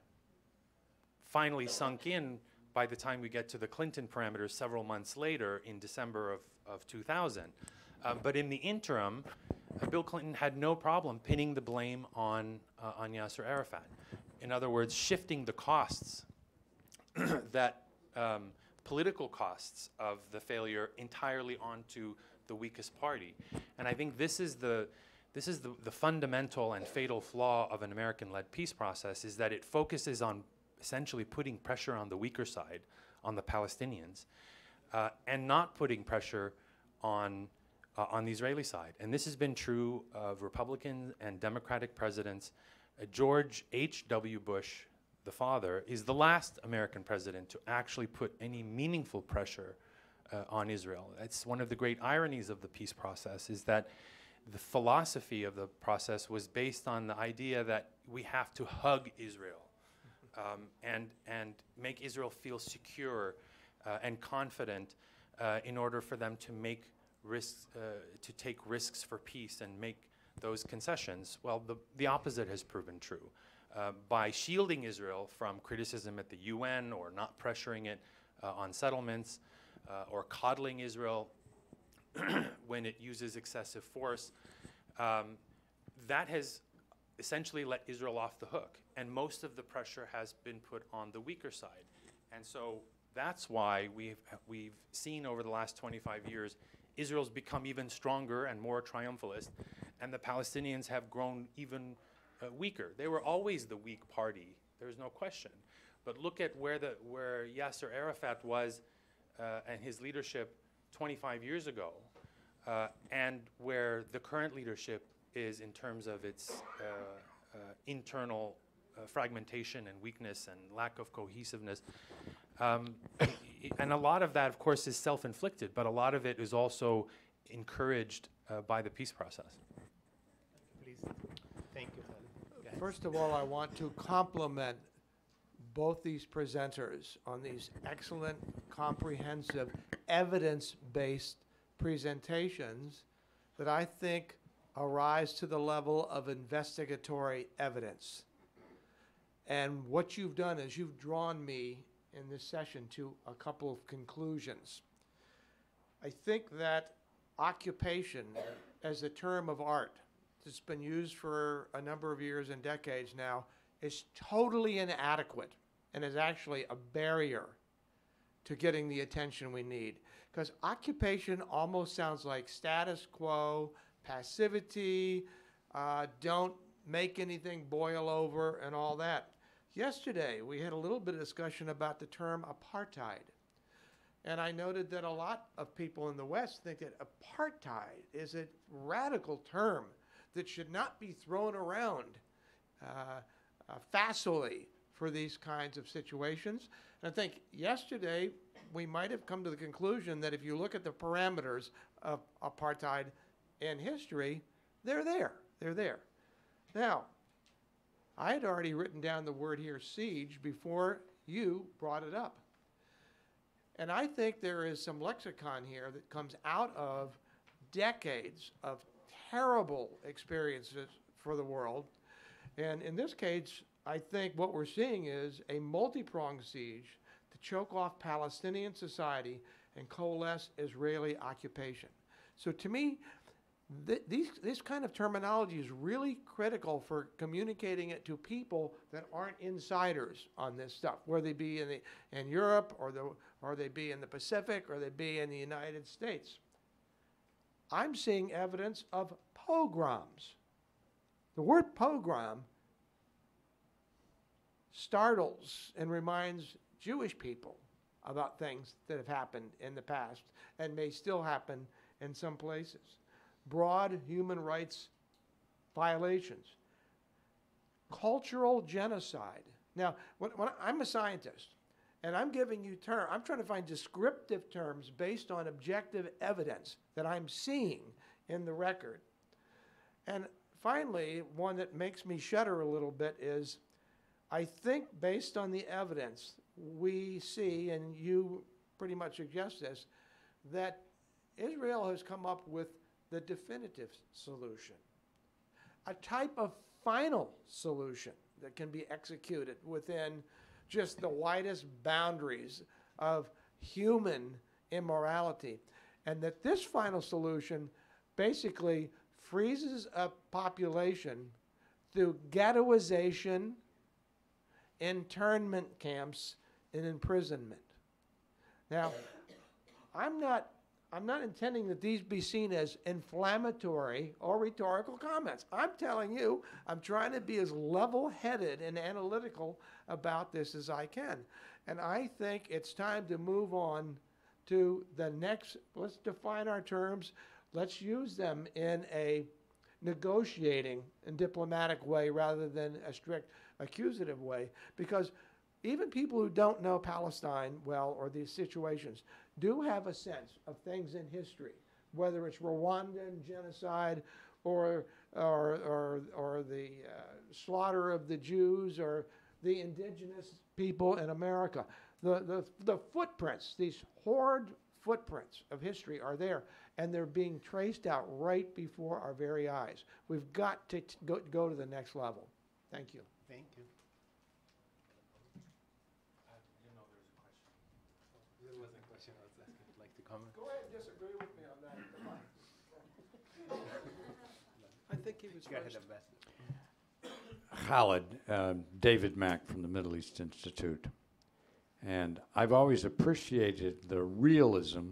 Speaker 6: finally sunk in by the time we get to the Clinton parameters several months later in December of 2000. But in the interim, Bill Clinton had no problem pinning the blame on Yasser Arafat. In other words, shifting the costs, that political costs of the failure entirely onto the weakest party. And I think this is the fundamental and fatal flaw of an American-led peace process, is that it focuses on essentially putting pressure on the weaker side, on the Palestinians, and not putting pressure on the Israeli side. And this has been true of Republican and Democratic presidents. George H.W. Bush, the father, is the last American president to actually put any meaningful pressure on Israel. That's one of the great ironies of the peace process, is that the philosophy of the process was based on the idea that we have to hug Israel and make Israel feel secure and confident in order for them to make risks, to take risks for peace and make those concessions. Well, the opposite has proven true. By shielding Israel from criticism at the UN, or not pressuring it on settlements, or coddling Israel when it uses excessive force, that has essentially let Israel off the hook. And most of the pressure has been put on the weaker side. And so that's why we've seen over the last 25 years, Israel's become even stronger and more triumphalist, and the Palestinians have grown even weaker. They were always the weak party, there's no question. But look at where Yasser Arafat was and his leadership 25 years ago, and where the current leadership is in terms of its internal fragmentation and weakness and lack of cohesiveness. And a lot of that, of course, is self-inflicted, but a lot of it is also encouraged by the peace process.
Speaker 4: Please. Thank you, Khalid.
Speaker 1: First of all, I want to compliment both these presenters on these excellent, comprehensive, evidence-based presentations that I think arise to the level of investigatory evidence. And what you've done is you've drawn me in this session to a couple of conclusions. I think that occupation as a term of art that's been used for a number of years and decades now is totally inadequate and is actually a barrier to getting the attention we need. Because occupation almost sounds like status quo, passivity, don't make anything boil over and all that. Yesterday, we had a little bit of discussion about the term apartheid. And I noted that a lot of people in the West think that apartheid is a radical term that should not be thrown around facilely for these kinds of situations. And I think yesterday, we might have come to the conclusion that if you look at the parameters of apartheid in history, they're there. They're there. Now, I had already written down the word here, siege, before you brought it up. And I think there is some lexicon here that comes out of decades of terrible experiences for the world. And in this case, I think what we're seeing is a multi-pronged siege to choke off Palestinian society and coalesce Israeli occupation. So to me, this kind of terminology is really critical for communicating it to people that aren't insiders on this stuff, whether they be in Europe or they be in the Pacific or they be in the United States. I'm seeing evidence of pogroms. The word pogrom startles and reminds Jewish people about things that have happened in the past and may still happen in some places. Broad human rights violations. Cultural genocide. Now, when I'm a scientist, and I'm giving you terms, I'm trying to find descriptive terms based on objective evidence that I'm seeing in the record. And finally, one that makes me shudder a little bit is, I think based on the evidence we see, and you pretty much suggest this, that Israel has come up with the definitive solution, a type of final solution that can be executed within just the widest boundaries of human immorality, and that this final solution basically freezes a population through ghettoization, internment camps, and imprisonment. Now, I'm not intending that these be seen as inflammatory or rhetorical comments. I'm telling you, I'm trying to be as level-headed and analytical about this as I can. And I think it's time to move on to the next. Let's define our terms. Let's use them in a negotiating and diplomatic way rather than a strict accusative way, because even people who don't know Palestine well or these situations do have a sense of things in history, whether it's Rwandan genocide or the slaughter of the Jews or the indigenous people in America. The footprints, these horrid footprints of history are there, and they're being traced out right before our very eyes. We've got to go to the next level. Thank you.
Speaker 4: Thank you. There was a question I was asking. Would like to comment?
Speaker 1: Go ahead and disagree with me on that. I think he was
Speaker 4: Go ahead,
Speaker 1: first.
Speaker 4: Ambassador.
Speaker 7: Khalid, David Mack from the Middle East Institute. And I've always appreciated the realism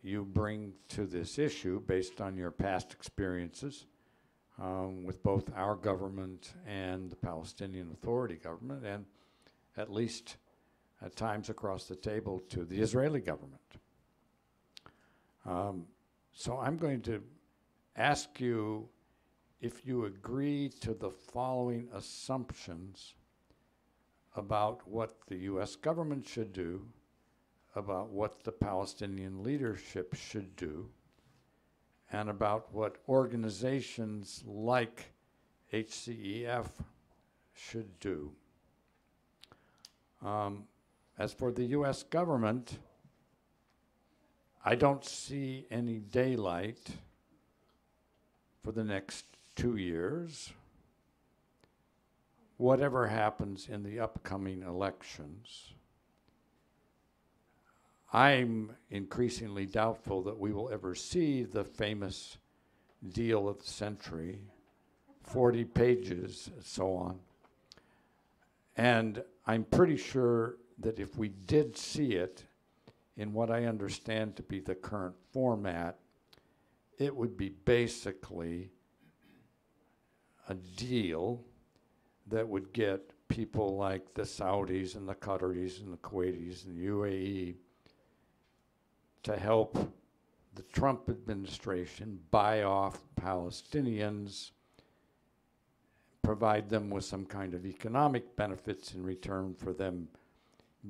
Speaker 7: you bring to this issue based on your past experiences with both our government and the Palestinian Authority government, and at least at times across the table to the Israeli government. So I'm going to ask you if you agree to the following assumptions about what the U.S. government should do, about what the Palestinian leadership should do, and about what organizations like HCEF should do. As for the U.S. government, I don't see any daylight for the next 2 years. Whatever happens in the upcoming elections, I'm increasingly doubtful that we will ever see the famous deal of the century, 40 pages, and so on. And I'm pretty sure that if we did see it in what I understand to be the current format, it would be basically a deal that would get people like the Saudis and the Qataris and the Kuwaitis and the UAE to help the Trump administration buy off Palestinians, provide them with some kind of economic benefits in return for them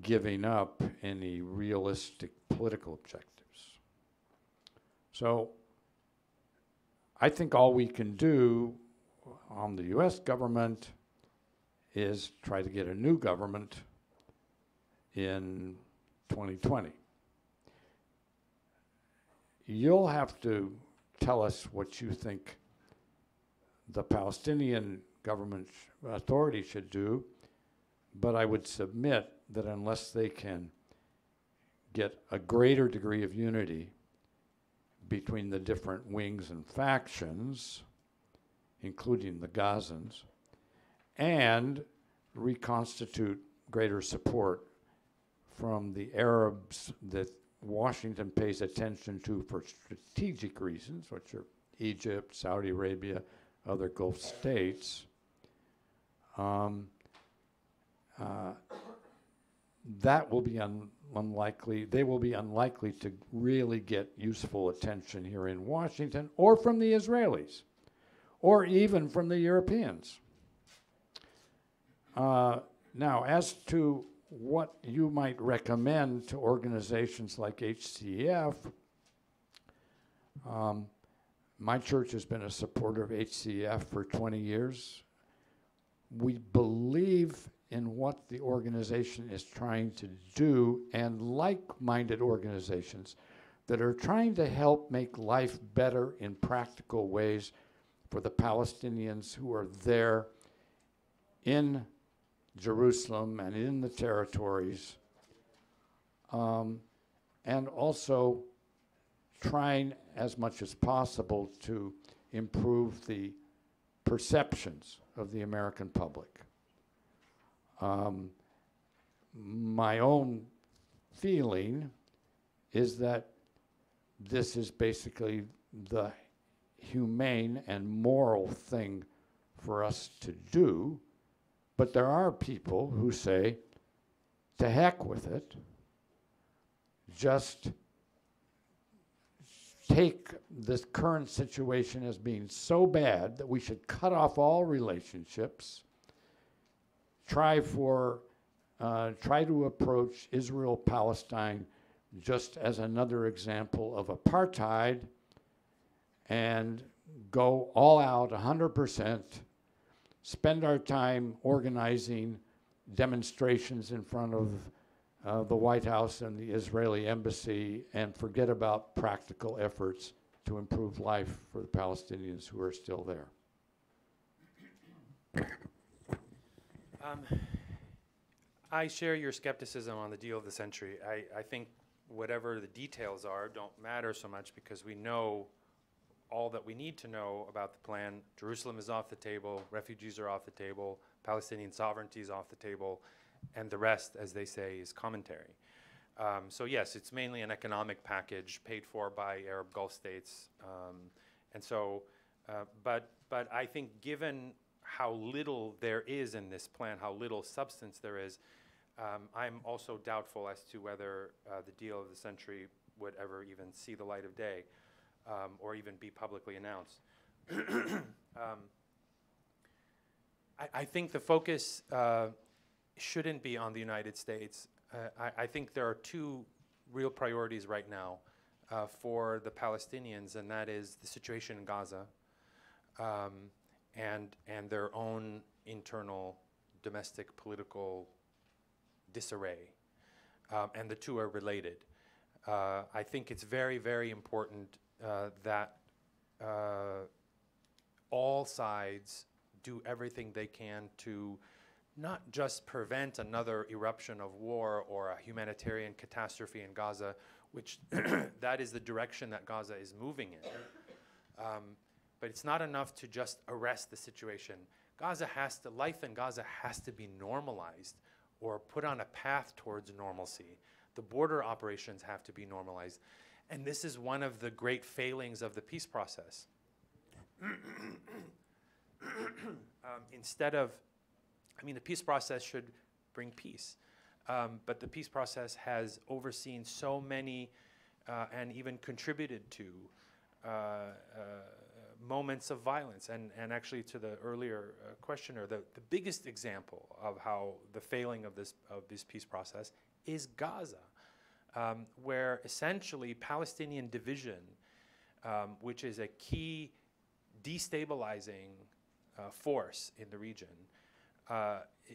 Speaker 7: giving up any realistic political objectives. So I think all we can do on the US government is try to get a new government in 2020. You'll have to tell us what you think the Palestinian government authority should do, but I would submit that unless they can get a greater degree of unity between the different wings and factions, including the Gazans, and reconstitute greater support from the Arabs that Washington pays attention to for strategic reasons, which are Egypt, Saudi Arabia, other Gulf states. That will be unlikely. They will be unlikely to really get useful attention here in Washington, or from the Israelis, or even from the Europeans. Now, as to what you might recommend to organizations like HCEF, my church has been a supporter of HCEF for 20 years. We believe in what the organization is trying to do, and like-minded organizations that are trying to help make life better in practical ways for the Palestinians who are there in Jerusalem and in the territories, and also trying as much as possible to improve the perceptions of the American public. My own feeling is that this is basically the humane and moral thing for us to do, but there are people who say, to heck with it, just take this current situation as being so bad that we should cut off all relationships, try to approach Israel-Palestine just as another example of apartheid, and go all out 100%, spend our time organizing demonstrations in front of the White House and the Israeli embassy, and forget about practical efforts to improve life for the Palestinians who are still there.
Speaker 6: I share your skepticism on the deal of the century. I think whatever the details are don't matter so much, because we know all that we need to know about the plan. Jerusalem is off the table, refugees are off the table, Palestinian sovereignty is off the table, and the rest, as they say, is commentary. So yes, it's mainly an economic package paid for by Arab Gulf states. But I think given how little there is in this plan, how little substance there is, I'm also doubtful as to whether the deal of the century would ever even see the light of day, or even be publicly announced. I think the focus shouldn't be on the United States. I think there are two real priorities right now for the Palestinians, and that is the situation in Gaza and their own internal domestic political disarray. And the two are related. I think it's very, very important that all sides do everything they can to not just prevent another eruption of war or a humanitarian catastrophe in Gaza, which that is the direction that Gaza is moving in. But it's not enough to just arrest the situation. Life in Gaza has to be normalized or put on a path towards normalcy. The border operations have to be normalized. And this is one of the great failings of the peace process. The peace process should bring peace. But the peace process has overseen so many and even contributed to moments of violence. And actually, to the earlier questioner, the biggest example of how the failing of this peace process is Gaza, where essentially Palestinian division, which is a key destabilizing force in the region,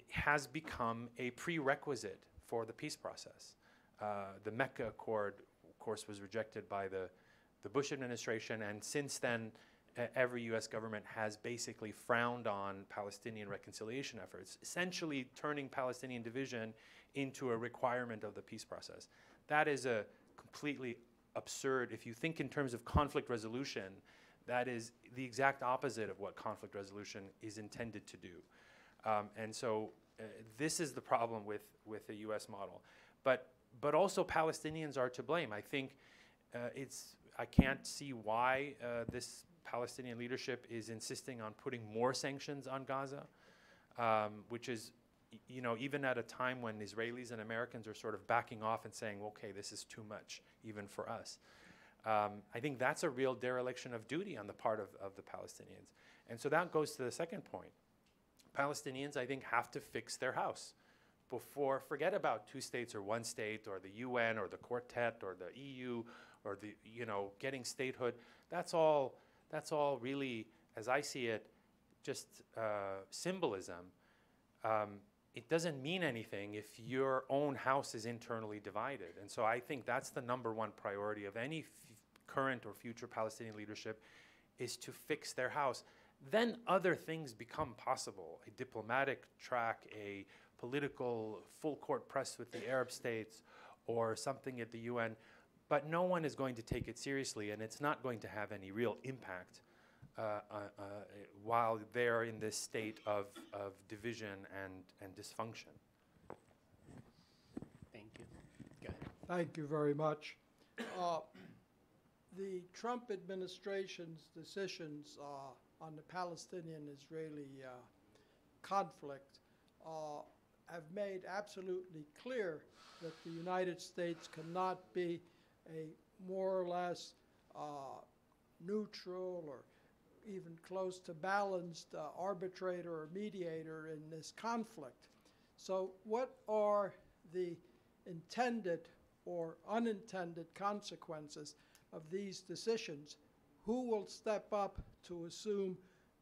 Speaker 6: has become a prerequisite for the peace process. The Mecca Accord, of course, was rejected by the Bush administration, and since then, every U.S. government has basically frowned on Palestinian reconciliation efforts, essentially turning Palestinian division into a requirement of the peace process. That is a completely absurd. If you think in terms of conflict resolution, that is the exact opposite of what conflict resolution is intended to do. And so this is the problem with the U.S. model. But also Palestinians are to blame. I think I can't see why this Palestinian leadership is insisting on putting more sanctions on Gaza, which is, even at a time when Israelis and Americans are sort of backing off and saying, okay, this is too much, even for us. I think that's a real dereliction of duty on the part of the Palestinians. And so that goes to the second point. Palestinians, I think, have to fix their house before, forget about 2 states or 1 state or the UN or the Quartet or the EU or the, getting statehood. That's all really, as I see it, just symbolism. It doesn't mean anything if your own house is internally divided. And so I think that's the #1 priority of any current or future Palestinian leadership, is to fix their house. Then other things become possible. A diplomatic track, a political full court press with the Arab states, or something at the UN. But no one is going to take it seriously, and it's not going to have any real impact while they're in this state of division and dysfunction.
Speaker 4: Thank you. Go ahead.
Speaker 8: Thank you very much. The Trump administration's decisions on the Palestinian-Israeli conflict have made absolutely clear that the United States cannot be a more or less neutral or even close to balanced arbitrator or mediator in this conflict. So what are the intended or unintended consequences of these decisions? Who will step up to assume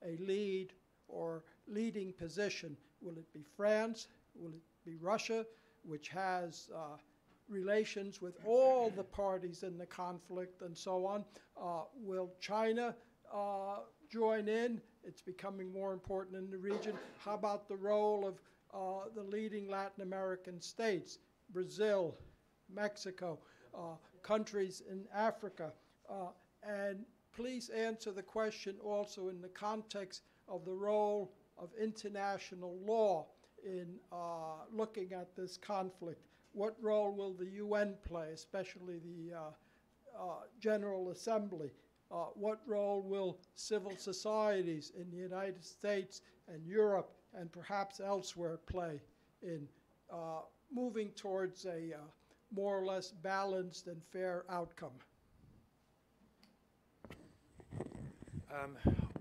Speaker 8: a lead or leading position? Will it be France? Will it be Russia, which has relations with all the parties in the conflict and so on? Will China join in? It's becoming more important in the region. How about the role of the leading Latin American states, Brazil, Mexico, countries in Africa? And please answer the question also in the context of the role of international law in looking at this conflict. What role will the UN play, especially the General Assembly? What role will civil societies in the United States and Europe and perhaps elsewhere play in moving towards a more or less balanced and fair outcome?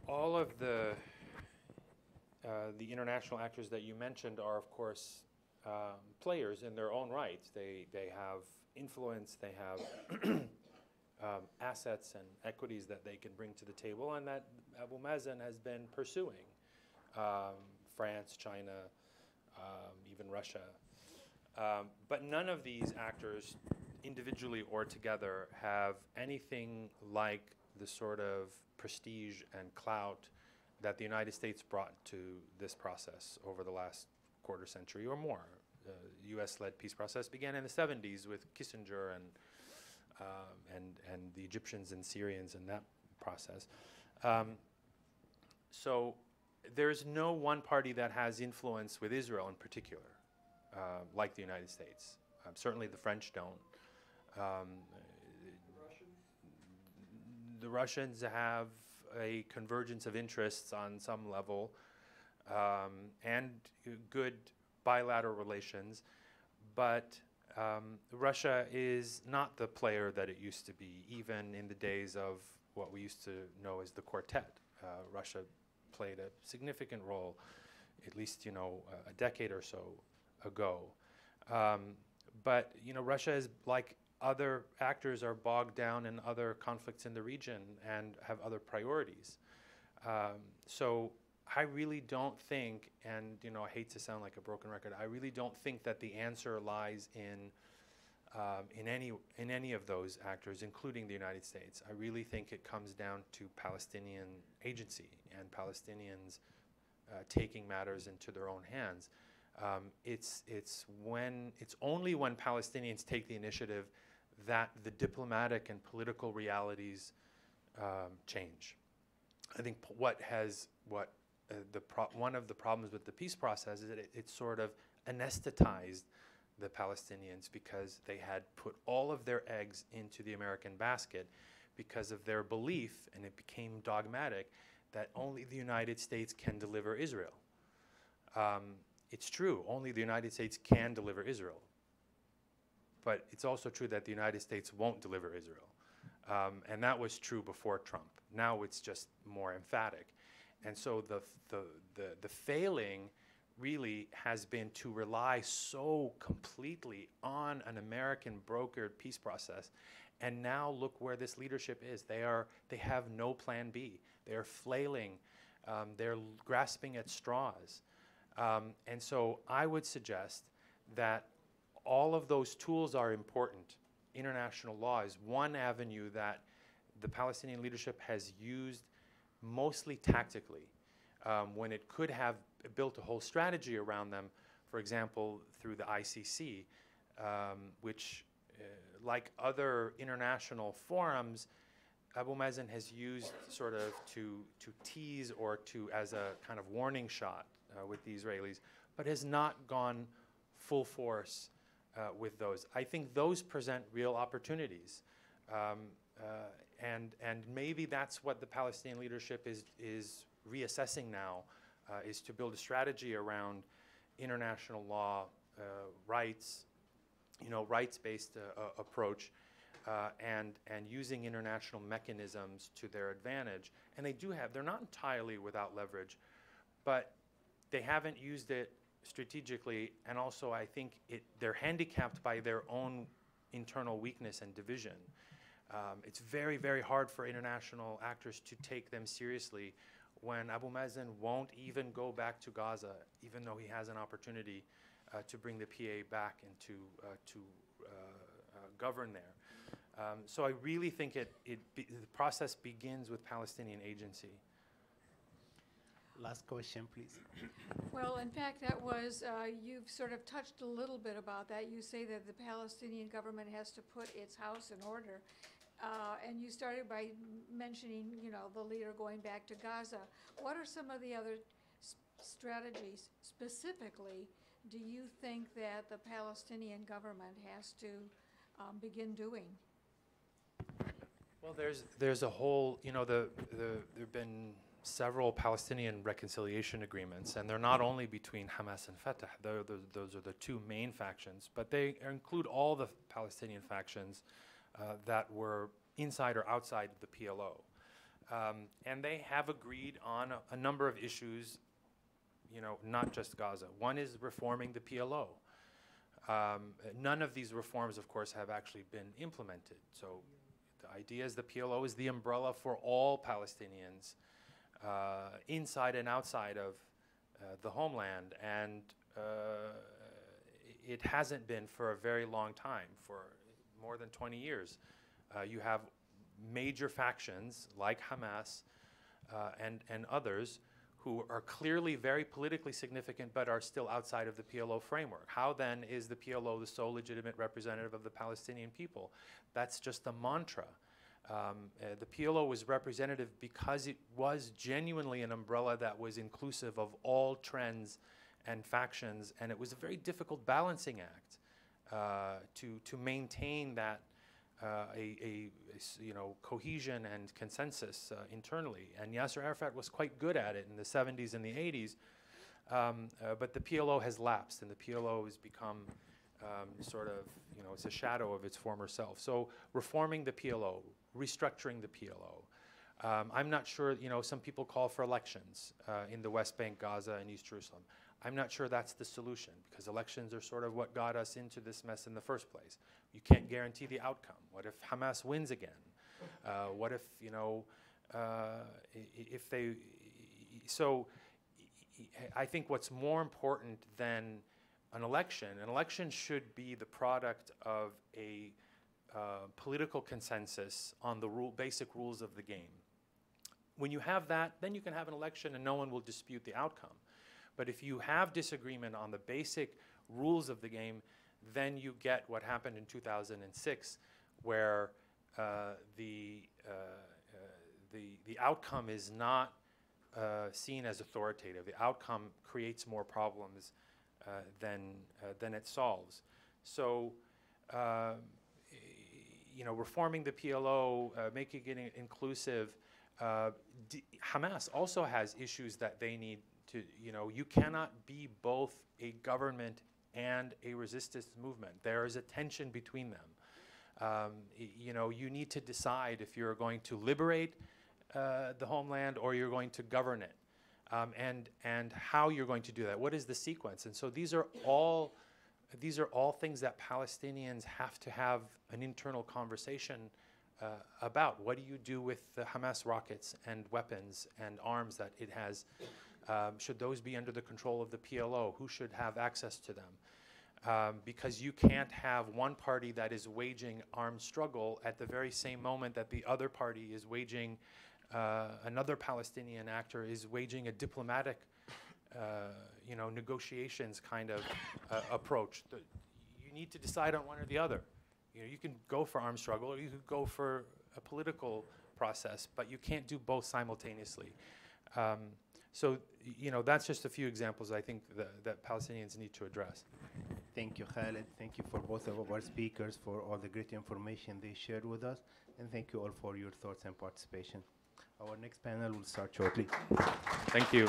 Speaker 6: All of the international actors that you mentioned are, of course, players in their own right. They have influence, they have assets and equities that they can bring to the table, and that Abu Mazen has been pursuing. France, China, even Russia. But none of these actors, individually or together, have anything like the sort of prestige and clout that the United States brought to this process over the last quarter century or more. The U.S.-led peace process began in the 70s with Kissinger and the Egyptians and Syrians in that process. So there's no one party that has influence with Israel in particular, like the United States. Certainly the French don't. The Russians have a convergence of interests on some level, and good bilateral relations, but Russia is not the player that it used to be, even in the days of what we used to know as the Quartet. Russia played a significant role, at least a decade or so ago. But Russia is like other actors are bogged down in other conflicts in the region and have other priorities. So I really don't think, and I hate to sound like a broken record, I really don't think that the answer lies in any of those actors, including the United States. I really think it comes down to Palestinian agency and Palestinians taking matters into their own hands. It's only when Palestinians take the initiative that the diplomatic and political realities change. I think one of the problems with the peace process is that it sort of anesthetized the Palestinians because they had put all of their eggs into the American basket because of their belief, and it became dogmatic, that only the United States can deliver Israel. It's true, only the United States can deliver Israel. But it's also true that the United States won't deliver Israel. And that was true before Trump. Now it's just more emphatic. And so the failing really has been to rely so completely on an American brokered peace process. And now look where this leadership is. They have no plan B. They're flailing. They're grasping at straws. And so I would suggest that all of those tools are important. International law is one avenue that the Palestinian leadership has used mostly tactically, when it could have built a whole strategy around them, for example, through the ICC, which, like other international forums, Abu Mazen has used sort of to tease or as a kind of warning shot with the Israelis, but has not gone full force with those. I think those present real opportunities. And maybe that's what the Palestinian leadership is reassessing now, is to build a strategy around international law, rights, rights-based approach, and using international mechanisms to their advantage. And they're not entirely without leverage, but they haven't used it strategically, and also I think they're handicapped by their own internal weakness and division. It's very, very hard for international actors to take them seriously when Abu Mazen won't even go back to Gaza, even though he has an opportunity to bring the PA back and to govern there. So I really think the process begins with Palestinian agency.
Speaker 4: Last question, please.
Speaker 9: Well, in fact, that was, you've sort of touched a little bit about that. You say that the Palestinian government has to put its house in order. And you started by mentioning, the leader going back to Gaza. What are some of the other strategies specifically do you think that the Palestinian government has to begin doing?
Speaker 6: Well, there's a whole, there have been several Palestinian reconciliation agreements, and they're not only between Hamas and Fatah. Those are the two main factions, but they include all the Palestinian factions that were inside or outside the PLO. And they have agreed on a number of issues, not just Gaza. One is reforming the PLO. None of these reforms, of course, have actually been implemented. So the idea is the PLO is the umbrella for all Palestinians inside and outside of the homeland, and it hasn't been for a very long time, for more than 20 years. You have major factions like Hamas and others who are clearly very politically significant but are still outside of the PLO framework. How then is the PLO the sole legitimate representative of the Palestinian people? That's just a mantra. The PLO was representative because it was genuinely an umbrella that was inclusive of all trends and factions, and it was a very difficult balancing act to maintain that cohesion and consensus internally. And Yasser Arafat was quite good at it in the 70s and the 80s, but the PLO has lapsed, and the PLO has become it's a shadow of its former self. So reforming the PLO, restructuring the PLO. I'm not sure, some people call for elections in the West Bank, Gaza, and East Jerusalem. I'm not sure that's the solution, because elections are sort of what got us into this mess in the first place. You can't guarantee the outcome. What if Hamas wins again? What if, if they... So I think what's more important than an election should be the product of a political consensus on the basic rules of the game. When you have that, then you can have an election and no one will dispute the outcome. But if you have disagreement on the basic rules of the game, then you get what happened in 2006 where the outcome is not seen as authoritative. The outcome creates more problems than it solves. So, reforming the PLO, making it inclusive. Hamas also has issues that they need to, you cannot be both a government and a resistance movement. There is a tension between them. You need to decide if you're going to liberate the homeland or you're going to govern it, and how you're going to do that. What is the sequence? And so these are all things that Palestinians have to have an internal conversation about. What do you do with the Hamas rockets and weapons and arms that it has? Should those be under the control of the PLO? Who should have access to them? Because you can't have one party that is waging armed struggle at the very same moment that the other party is waging, another Palestinian actor is waging a diplomatic negotiations kind of approach. You need to decide on one or the other. You can go for armed struggle or you could go for a political process, but you can't do both simultaneously. So, that's just a few examples I think that Palestinians need to address.
Speaker 4: Thank you, Khaled. Thank you for both of our speakers for all the great information they shared with us. And thank you all for your thoughts and participation. Our next panel will start shortly.
Speaker 6: Thank you.